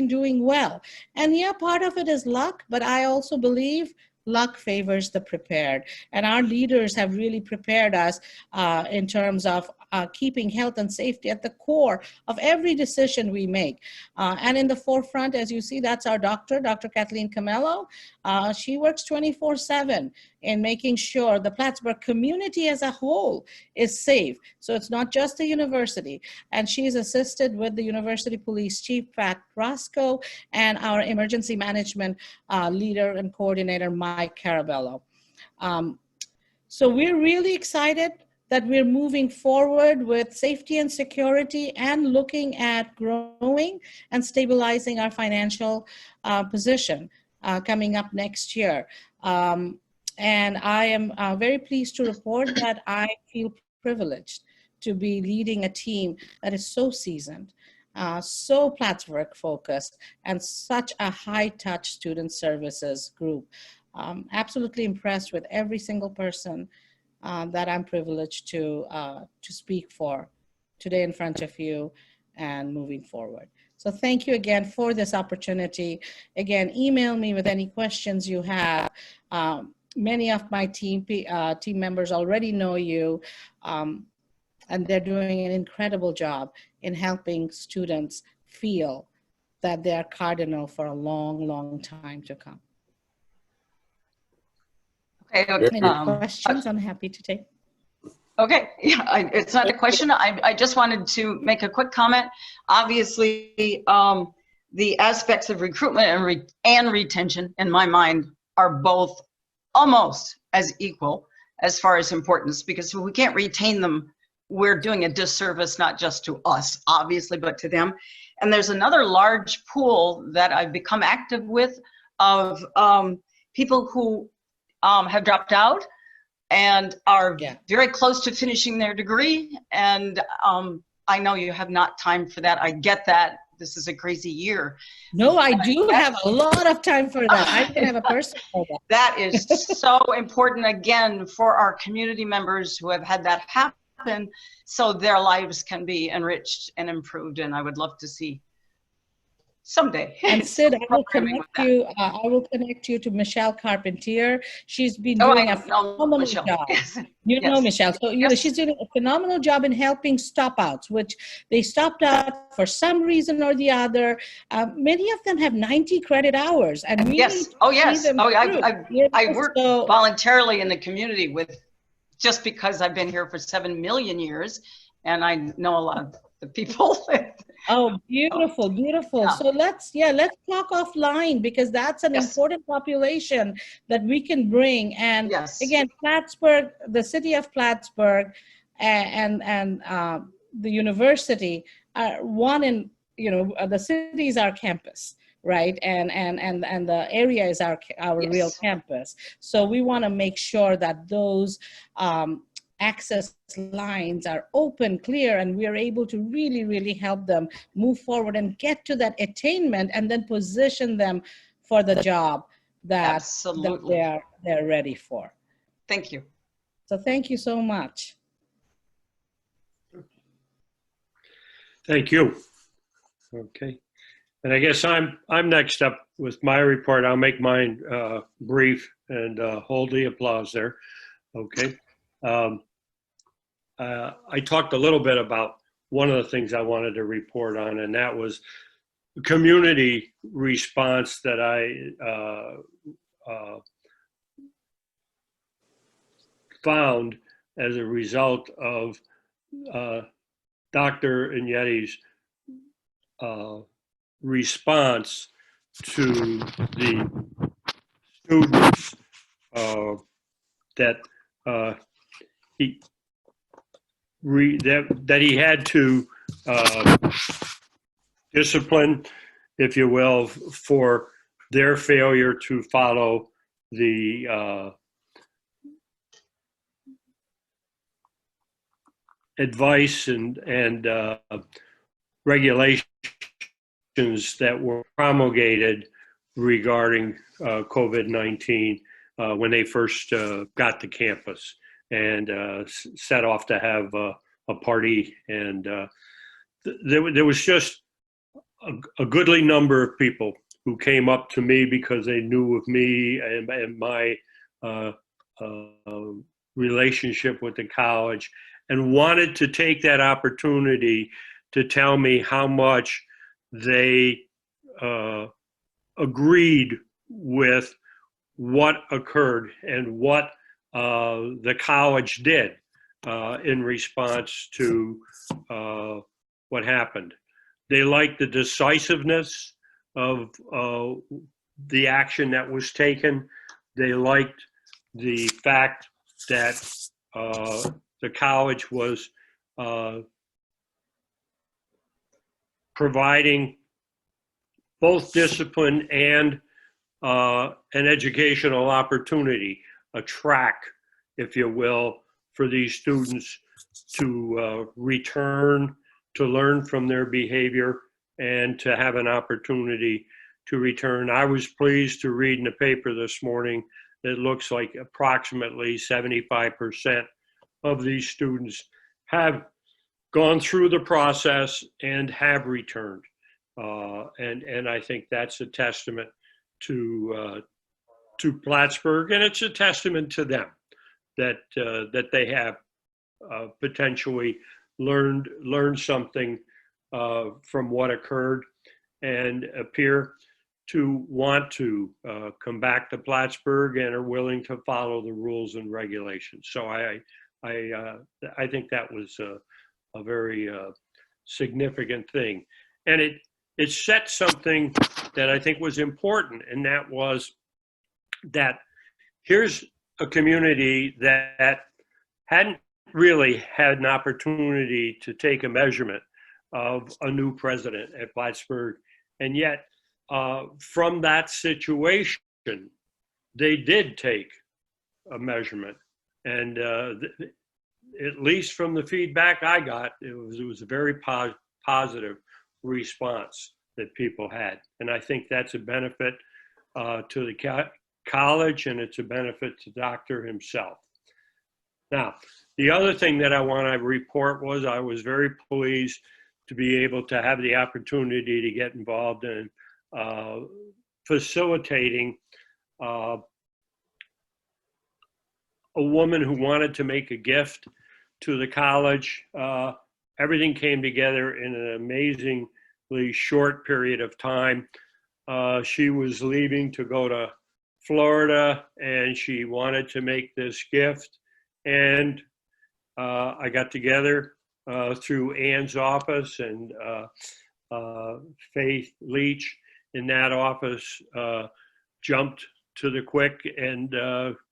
doing well. And yeah, part of it is luck, but I also believe luck favors the prepared. And our leaders have really prepared us in terms of keeping health and safety at the core of every decision we make. And in the forefront, as you see, that's our doctor, Dr. Kathleen Camello. She works 24/7 in making sure the Plattsburgh community as a whole is safe. So it's not just the university. And she's assisted with the University Police Chief, Pat Roscoe, and our emergency management leader and coordinator, Mike Carabello. So we're really excited that we're moving forward with safety and security and looking at growing and stabilizing our financial position coming up next year. And I am very pleased to report that I feel privileged to be leading a team that is so seasoned, so Plattsburgh focused, and such a high-touch student services group. Absolutely impressed with every single person that I'm privileged to speak for today in front of you and moving forward. So thank you again for this opportunity. Again, email me with any questions you have. Many of my team members already know you, and they're doing an incredible job in helping students feel that they're Cardinal for a long, long time to come. Okay, Any questions? I'm happy to take. Okay, yeah, it's not a question. I just wanted to make a quick comment. Obviously, the aspects of recruitment and retention, in my mind, are both almost as equal as far as importance, because if we can't retain them, we're doing a disservice not just to us, obviously, but to them. And there's another large pool that I've become active with of people who have dropped out and are very close to finishing their degree. And I know you have not time for that. I get that. This is a crazy year. No, I do have a lot of time for that. I can have a person for that. That is so important, again, for our community members who have had that happen, so their lives can be enriched and improved. And I would love to see someday. And Sid, I will connect you to Michelle Carpentier. She's been doing a phenomenal job. Yes. You know Michelle. So she's doing a phenomenal job in helping stop outs, which they stopped out for some reason or the other. Many of them have 90 credit hours. And we yes. Oh, yes. I work so voluntarily in the community with, just because I've been here for 7 million years, and I know a lot of the people. Oh, beautiful, beautiful. Yeah. So let's talk offline, because that's an important population that we can bring. And again, Plattsburgh, the city of Plattsburgh, and the university are one in, the city is our campus, right? And the area is our real Yes. campus. So we want to make sure that those access lines are open, clear, and we are able to really, really help them move forward and get to that attainment, and then position them for the job that Absolutely. they're ready for. Thank you. So thank you so much. Thank you. Okay. And I guess I'm next up with my report. I'll make mine brief and hold the applause there. Okay. I talked a little bit about one of the things I wanted to report on, and that was the community response that I found as a result of Dr. Ignetti's response to the students that he had to discipline, if you will, for their failure to follow the advice and regulations that were promulgated regarding COVID-19 when they first got to campus and set off to have a party. And there was just a goodly number of people who came up to me because they knew of me and my relationship with the college, and wanted to take that opportunity to tell me how much they agreed with what occurred and what the college did in response to what happened. They liked the decisiveness of the action that was taken. They liked the fact that the college was providing both discipline and an educational opportunity, a track, if you will, for these students to return, to learn from their behavior, and to have an opportunity to return. I was pleased to read in the paper this morning that it looks like approximately 75% of these students have gone through the process and have returned. And I think that's a testament to Plattsburgh, and it's a testament to them that they have potentially learned something from what occurred and appear to want to come back to Plattsburgh and are willing to follow the rules and regulations. So I think that was a very significant thing, and it set something that I think was important, and that was that here's a community that hadn't really had an opportunity to take a measurement of a new president at Plattsburgh, and yet from that situation, they did take a measurement, and at least from the feedback I got, it was a very positive response that people had, and I think that's a benefit to the college, and it's a benefit to Doctor himself. Now, the other thing that I want to report was I was very pleased to be able to have the opportunity to get involved in facilitating a woman who wanted to make a gift to the college. Everything came together in an amazingly short period of time. She was leaving to go to Florida, and she wanted to make this gift. And I got together through Ann's office, and Faith Leach in that office jumped to the quick and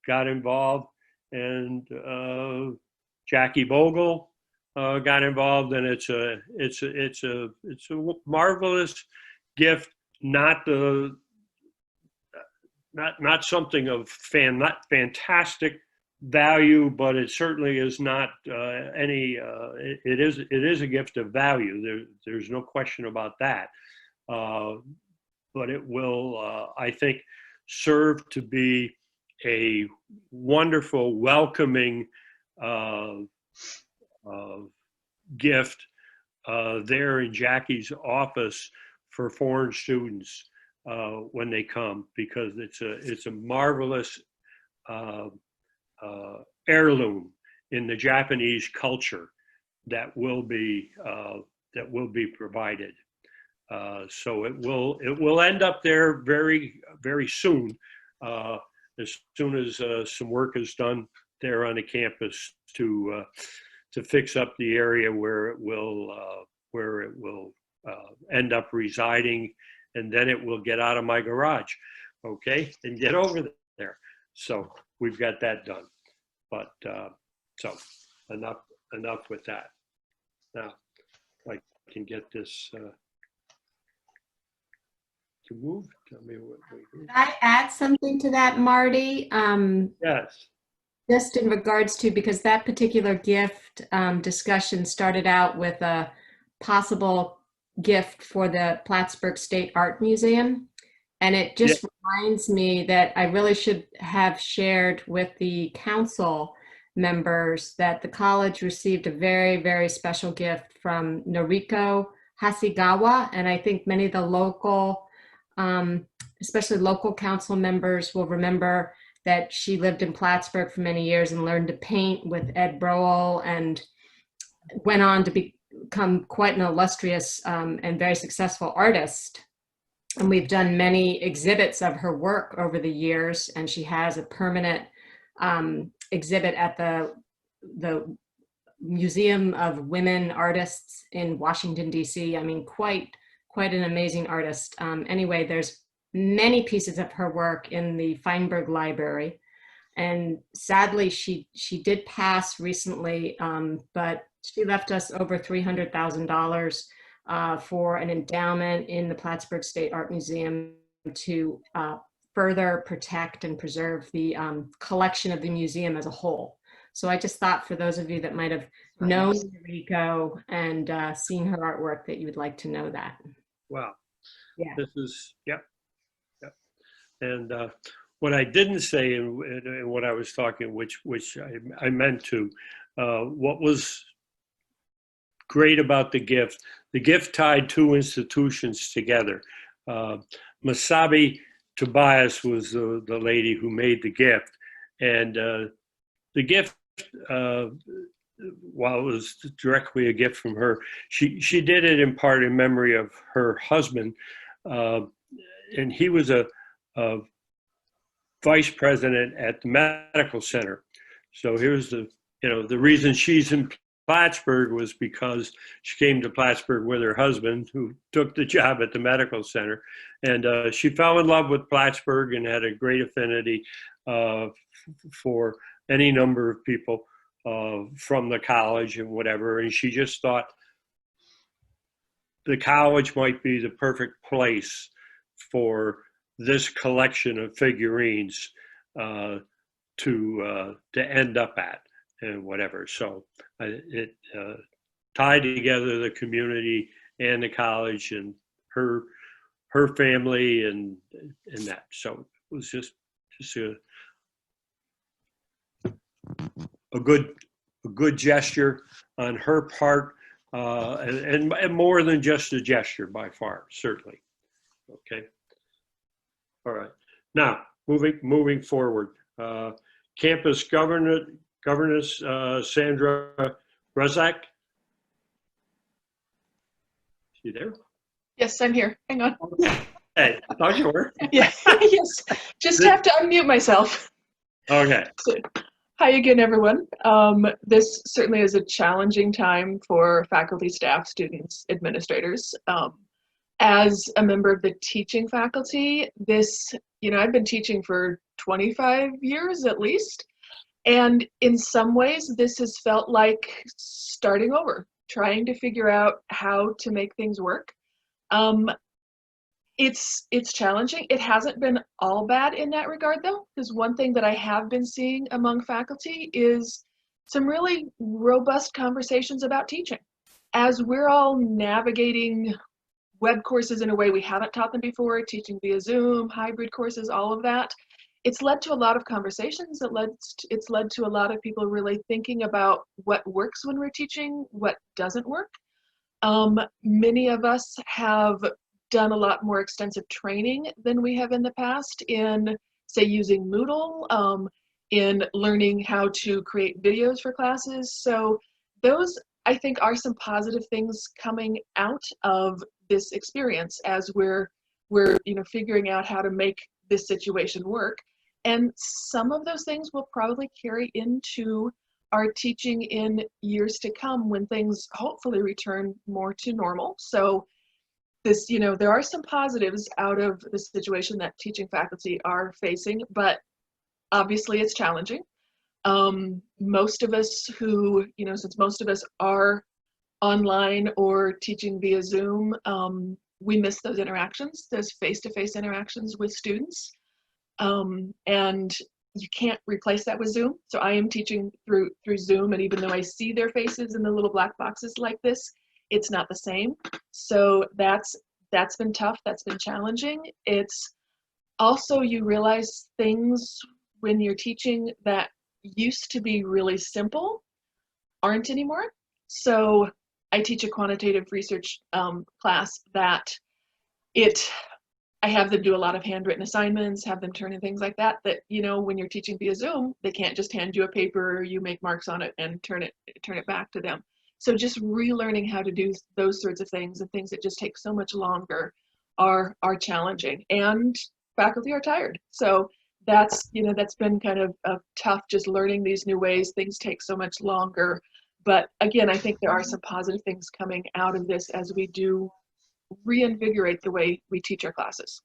got involved. And Jackie Bogle got involved, and it's a marvelous gift, not something of not fantastic value, but it certainly is not it is a gift of value. There's no question about that. But it will, I think, serve to be a wonderful, welcoming gift there in Jackie's office for foreign students when they come, because it's a marvelous heirloom in the Japanese culture that will be provided. So it will end up there very, very soon, as soon as some work is done there on the campus to fix up the area where it will end up residing, and then it will get out of my garage, okay, and get over there. So we've got that done. But so enough with that. Now, if I can get this to move. Tell me what we do. Can I add something to that, Marty? Yes. Just in regards to, because that particular gift discussion started out with a possible gift for the Plattsburgh State Art Museum. And it just reminds me that I really should have shared with the council members that the college received a very, very special gift from Noriko Hasegawa. And I think many of the local, especially local council members, will remember that she lived in Plattsburgh for many years and learned to paint with Ed Broel, and went on to become quite an illustrious and very successful artist. And we've done many exhibits of her work over the years, and she has a permanent exhibit at the Museum of Women Artists in Washington, D.C. I mean, quite an amazing artist. Anyway, there's many pieces of her work in the Feinberg Library. And sadly, she did pass recently, but she left us over $300,000 for an endowment in the Plattsburgh State Art Museum to further protect and preserve the collection of the museum as a whole. So I just thought, for those of you that might have known Noriko and seen her artwork, that you would like to know that. Wow. Yeah. This is, yep. And what I didn't say in what I was talking, which I meant to, what was great about the gift tied two institutions together. Masabi Tobias was the lady who made the gift, and the gift, while it was directly a gift from her, she did it in part in memory of her husband, and he was a vice president at the medical center. So here's the reason she's in Plattsburgh was because she came to Plattsburgh with her husband, who took the job at the medical center. And she fell in love with Plattsburgh and had a great affinity for any number of people from the college and whatever. And she just thought the college might be the perfect place for this collection of figurines to end up at, and whatever. So it tied together the community and the college and her family and that. So it was just a good gesture on her part, and more than just a gesture by far, certainly. Okay. All right. Now, moving forward, campus governance, Sandra Rezak. You there? Yes, I'm here. Hang on. Hey, I thought you were. Yeah, yes. Just have to unmute myself. Okay. So, hi again, everyone. This certainly is a challenging time for faculty, staff, students, administrators. As a member of the teaching faculty, I've been teaching for 25 years at least, And in some ways, this has felt like starting over, trying to figure out how to make things work. It's challenging. It hasn't been all bad in that regard, though, because one thing that I have been seeing among faculty is some really robust conversations about teaching. As we're all navigating web courses in a way we haven't taught them before, teaching via Zoom, hybrid courses, all of that, it's led to a lot of conversations. It's led to a lot of people really thinking about what works when we're teaching, what doesn't work. Many of us have done a lot more extensive training than we have in the past in, say, using Moodle, in learning how to create videos for classes. So those, I think, are some positive things coming out of this experience as we're figuring out how to make this situation work. And some of those things will probably carry into our teaching in years to come when things hopefully return more to normal. So this, there are some positives out of the situation that teaching faculty are facing, but obviously it's challenging. Most of us who, since most of us are online or teaching via Zoom, we miss those interactions, those face-to-face interactions with students. And you can't replace that with Zoom. So I am teaching through Zoom, and even though I see their faces in the little black boxes like this, it's not the same. So that's been tough, that's been challenging. It's also, you realize things when you're teaching that used to be really simple aren't anymore. So I teach a quantitative research class that I have them do a lot of handwritten assignments, have them turn in things like that, when you're teaching via Zoom, they can't just hand you a paper, you make marks on it and turn it back to them. So just relearning how to do those sorts of things and things that just take so much longer are challenging, and faculty are tired. So that's been kind of tough, just learning these new ways. Things take so much longer. But again, I think there are some positive things coming out of this as we do reinvigorate the way we teach our classes.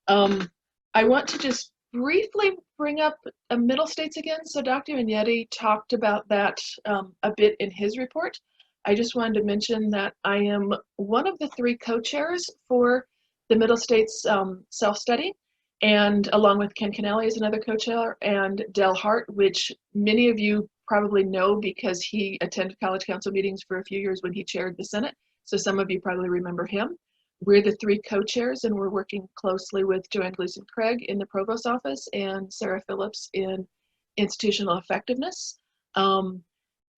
I want to just briefly bring up Middle States again. So Dr. Vignetti talked about that a bit in his report. I just wanted to mention that I am one of the 3 co-chairs for the Middle States self-study, and along with Ken Kennelly is another co-chair, and Del Hart, which many of you probably know because he attended College Council meetings for a few years when he chaired the Senate. So some of you probably remember him. We're the 3 co-chairs, and we're working closely with Joanne Gleason-Craig in the Provost Office and Sarah Phillips in Institutional Effectiveness.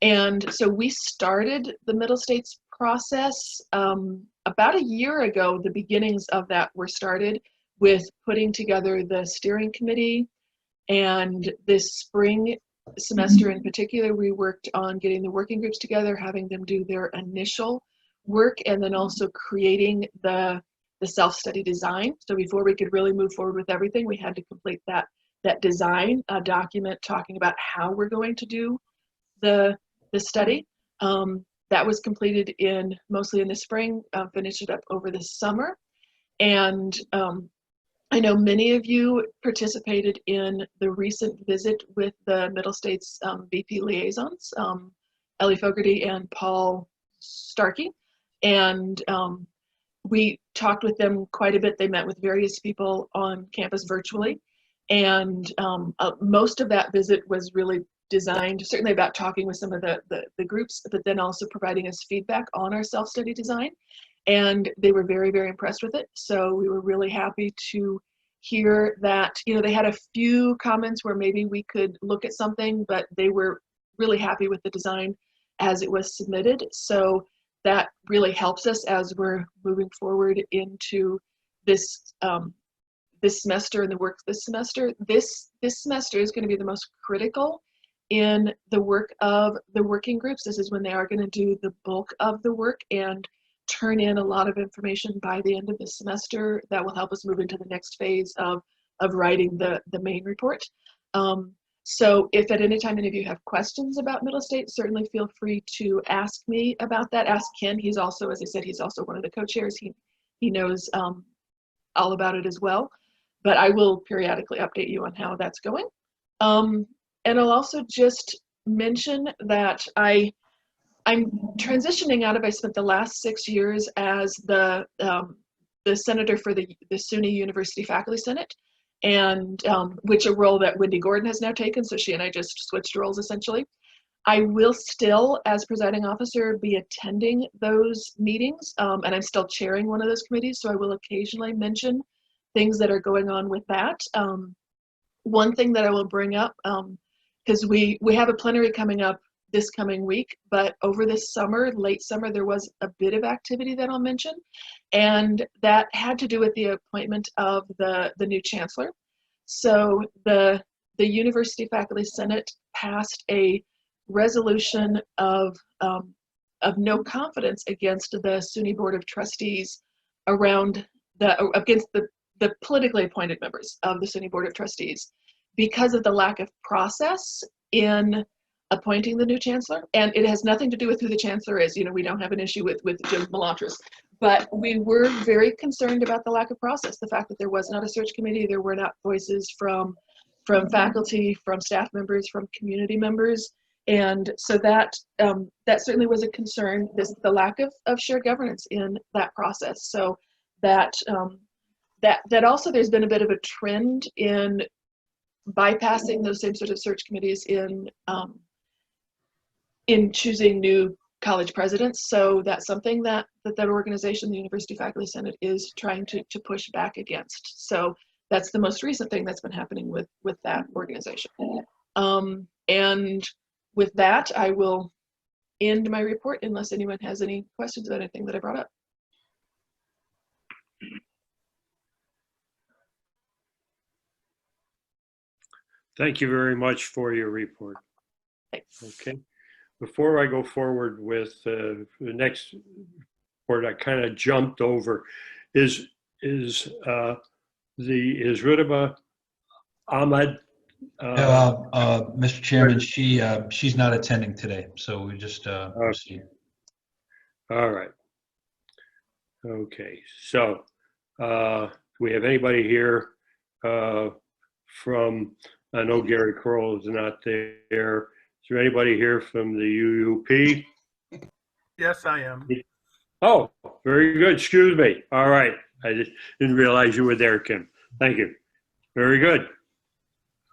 And so we started the Middle States process about a year ago. The beginnings of that were started with putting together the steering committee, and this spring semester in particular, we worked on getting the working groups together, having them do their initial work, and then also creating the self-study design. So before we could really move forward with everything, we had to complete that design document talking about how we're going to do the study. That was completed mostly in the spring, finished it up over the summer. And I know many of you participated in the recent visit with the Middle States VP liaisons, Ellie Fogarty and Paul Starkey. And we talked with them quite a bit. They met with various people on campus virtually. And most of that visit was really designed, certainly about talking with some of the groups, but then also providing us feedback on our self-study design. And they were very, very impressed with it. So we were really happy to hear that, they had a few comments where maybe we could look at something, but they were really happy with the design as it was submitted. So that really helps us as we're moving forward into this this semester and the work this semester. This semester is going to be the most critical in the work of the working groups. This is when they are going to do the bulk of the work and turn in a lot of information by the end of the semester that will help us move into the next phase of writing the main report. So if at any time any of you have questions about Middle State, certainly feel free to ask me about that. Ask Ken. He's also, as I said, he's also one of the co-chairs. He knows all about it as well. But I will periodically update you on how that's going. And I'll also just mention that I'm transitioning out of, I spent the last 6 years as the senator for the SUNY University Faculty Senate, and which a role that Wendy Gordon has now taken. So she and I just switched roles essentially. I will still, as presiding officer, be attending those meetings, and I'm still chairing one of those committees, so I will occasionally mention things that are going on with that. One thing that I will bring up, because we have a plenary coming up this coming week, but over this summer, late summer, there was a bit of activity that I'll mention, and that had to do with the appointment of the new chancellor. So the University Faculty Senate passed a resolution of no confidence against the SUNY Board of Trustees against the politically appointed members of the SUNY Board of Trustees because of the lack of process in appointing the new chancellor. And it has nothing to do with who the chancellor is. You know, we don't have an issue with Jim Melantris, but we were very concerned about the lack of process, the fact that there was not a search committee, there were not voices from faculty, from staff members, from community members. And so that certainly was a concern, the lack of shared governance in that process. So that also there's been a bit of a trend in bypassing those same sort of search committees in choosing new college presidents. So that's something that organization, the University Faculty Senate, is trying to push back against. So that's the most recent thing that's been happening with that organization. And with that, I will end my report unless anyone has any questions about anything that I brought up. Thank you very much for your report. Thanks. Okay. Before I go forward with the next report, I kind of jumped over. Is Rudaba Ahmed? Mr. Chairman, she's not attending today, so we just proceed. All right. Okay. So, do we have anybody here from? I know Gary Kroll is not there. Is there anybody here from the UUP? Yes, I am. Oh, very good. Excuse me. All right. I just didn't realize you were there, Kim. Thank you. Very good.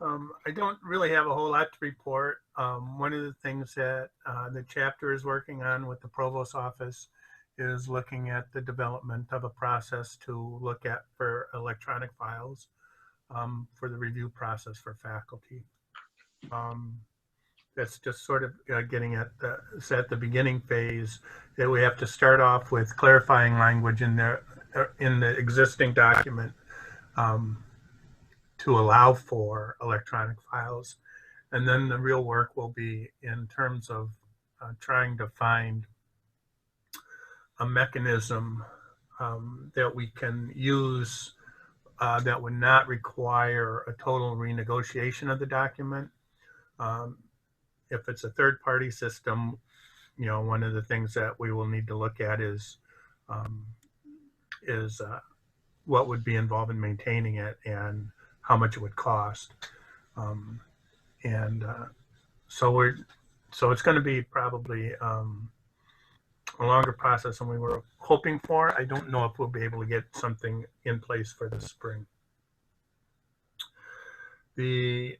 I don't really have a whole lot to report. One of the things that the chapter is working on with the Provost's office is looking at the development of a process to look at for electronic files for the review process for faculty. That's just sort of getting at the beginning phase, that we have to start off with clarifying language in the existing document to allow for electronic files. And then the real work will be in terms of trying to find a mechanism that we can use that would not require a total renegotiation of the document. If it's a third-party system, you know, one of the things that we will need to look at is what would be involved in maintaining it and how much it would cost. So it's going to be probably a longer process than we were hoping for. I don't know if we'll be able to get something in place for the spring. The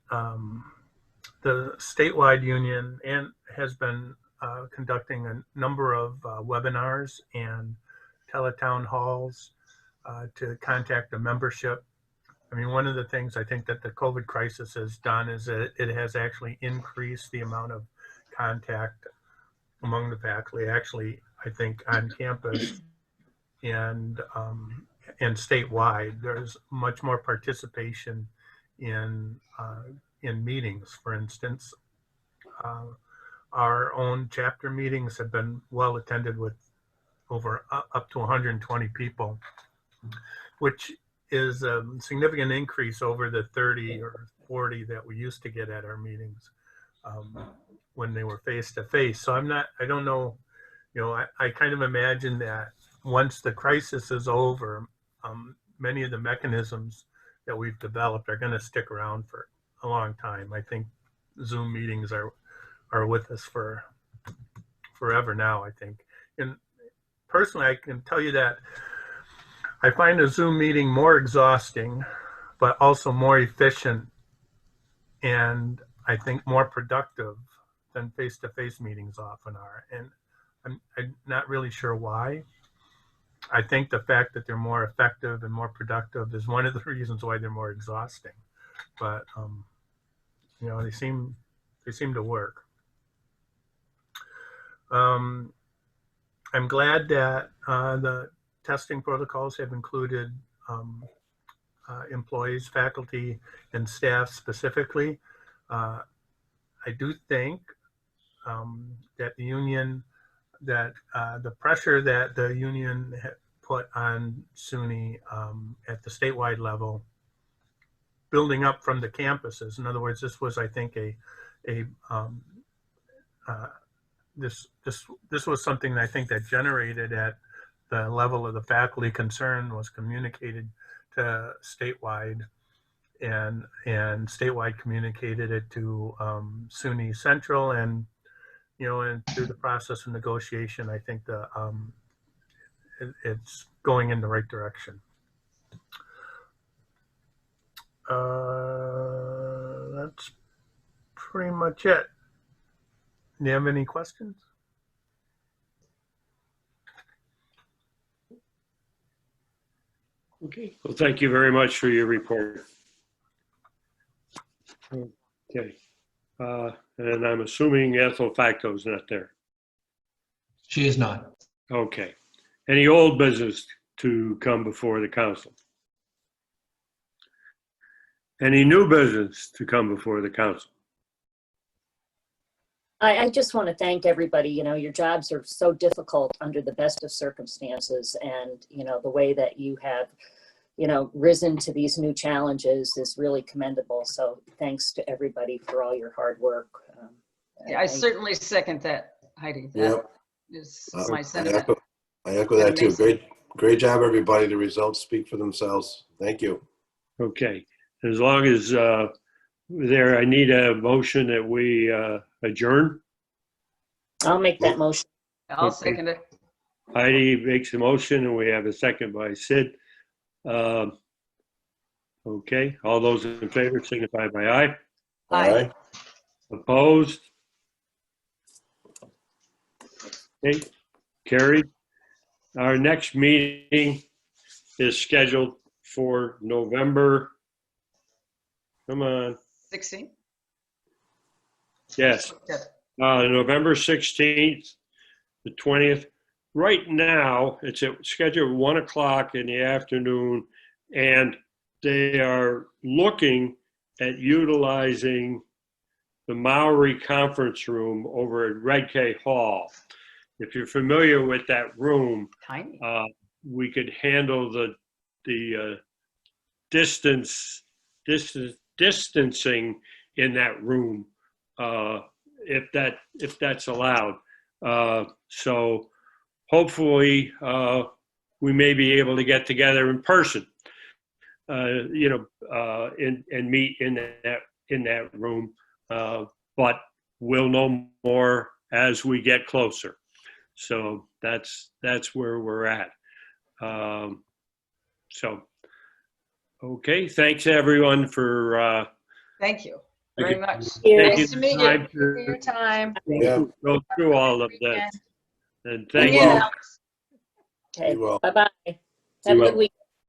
statewide union has been conducting a number of webinars and teletown halls to contact the membership. I mean, one of the things I think that the COVID crisis has done is that it has actually increased the amount of contact among the faculty, actually, I think on campus and statewide. There's much more participation in meetings. For instance, our own chapter meetings have been well attended with over up to 120 people, which is a significant increase over the 30 or 40 that we used to get at our meetings when they were face to face. So I don't know, you know, I kind of imagine that once the crisis is over, many of the mechanisms that we've developed are going to stick around for a long time. I think Zoom meetings are with us for forever now, I think. And personally, I can tell you that I find a Zoom meeting more exhausting, but also more efficient, and I think more productive than face-to-face meetings often are. And I'm not really sure why. I think the fact that they're more effective and more productive is one of the reasons why they're more exhausting. But you know, they seem to work. I'm glad that the testing protocols have included employees, faculty, and staff specifically. I do think that the union, that the pressure that the union put on SUNY at the statewide level, building up from the campuses. In other words, this was, I think, this was something that I think that generated at the level of the faculty concern, was communicated to statewide, and statewide communicated it to SUNY Central, and you know, and through the process of negotiation, I think it's going in the right direction. That's pretty much it. Do you have any questions? Okay, well, thank you very much for your report. Okay, and I'm assuming Ethel Facto's not there. She is not. Okay. Any old business to come before the council? Any new business to come before the council? I just want to thank everybody. You know, your jobs are so difficult under the best of circumstances, and you know, the way that you have, you know, risen to these new challenges is really commendable. So thanks to everybody for all your hard work. Yeah, I certainly second that, Heidi. That is my sentiment. I echo that too. Great job, everybody. The results speak for themselves. Thank you. Okay, as long as I need a motion that we adjourn. I'll make that motion. I'll second it. Heidi makes a motion, and we have a second by Sid. Okay, all those in favor signify by aye. Aye. Opposed? Okay, carried. Our next meeting is scheduled for November, come on. 16? Yes, Yes. November 16th, the 20th. Right now, it's scheduled at 1 o'clock in the afternoon, and they are looking at utilizing the Maury Conference Room over at Redcay Hall. If you're familiar with that room, Tiny. we could handle the distancing in that room if that's allowed. So hopefully we may be able to get together in person, you know, and meet in that room. But we'll know more as we get closer. So that's where we're at. So, okay, thanks everyone for Thank you very much. Nice Nice to meet you. For your time. Go through all of this. And thank Yeah. you. Okay, Be well. bye-bye. Have a good week.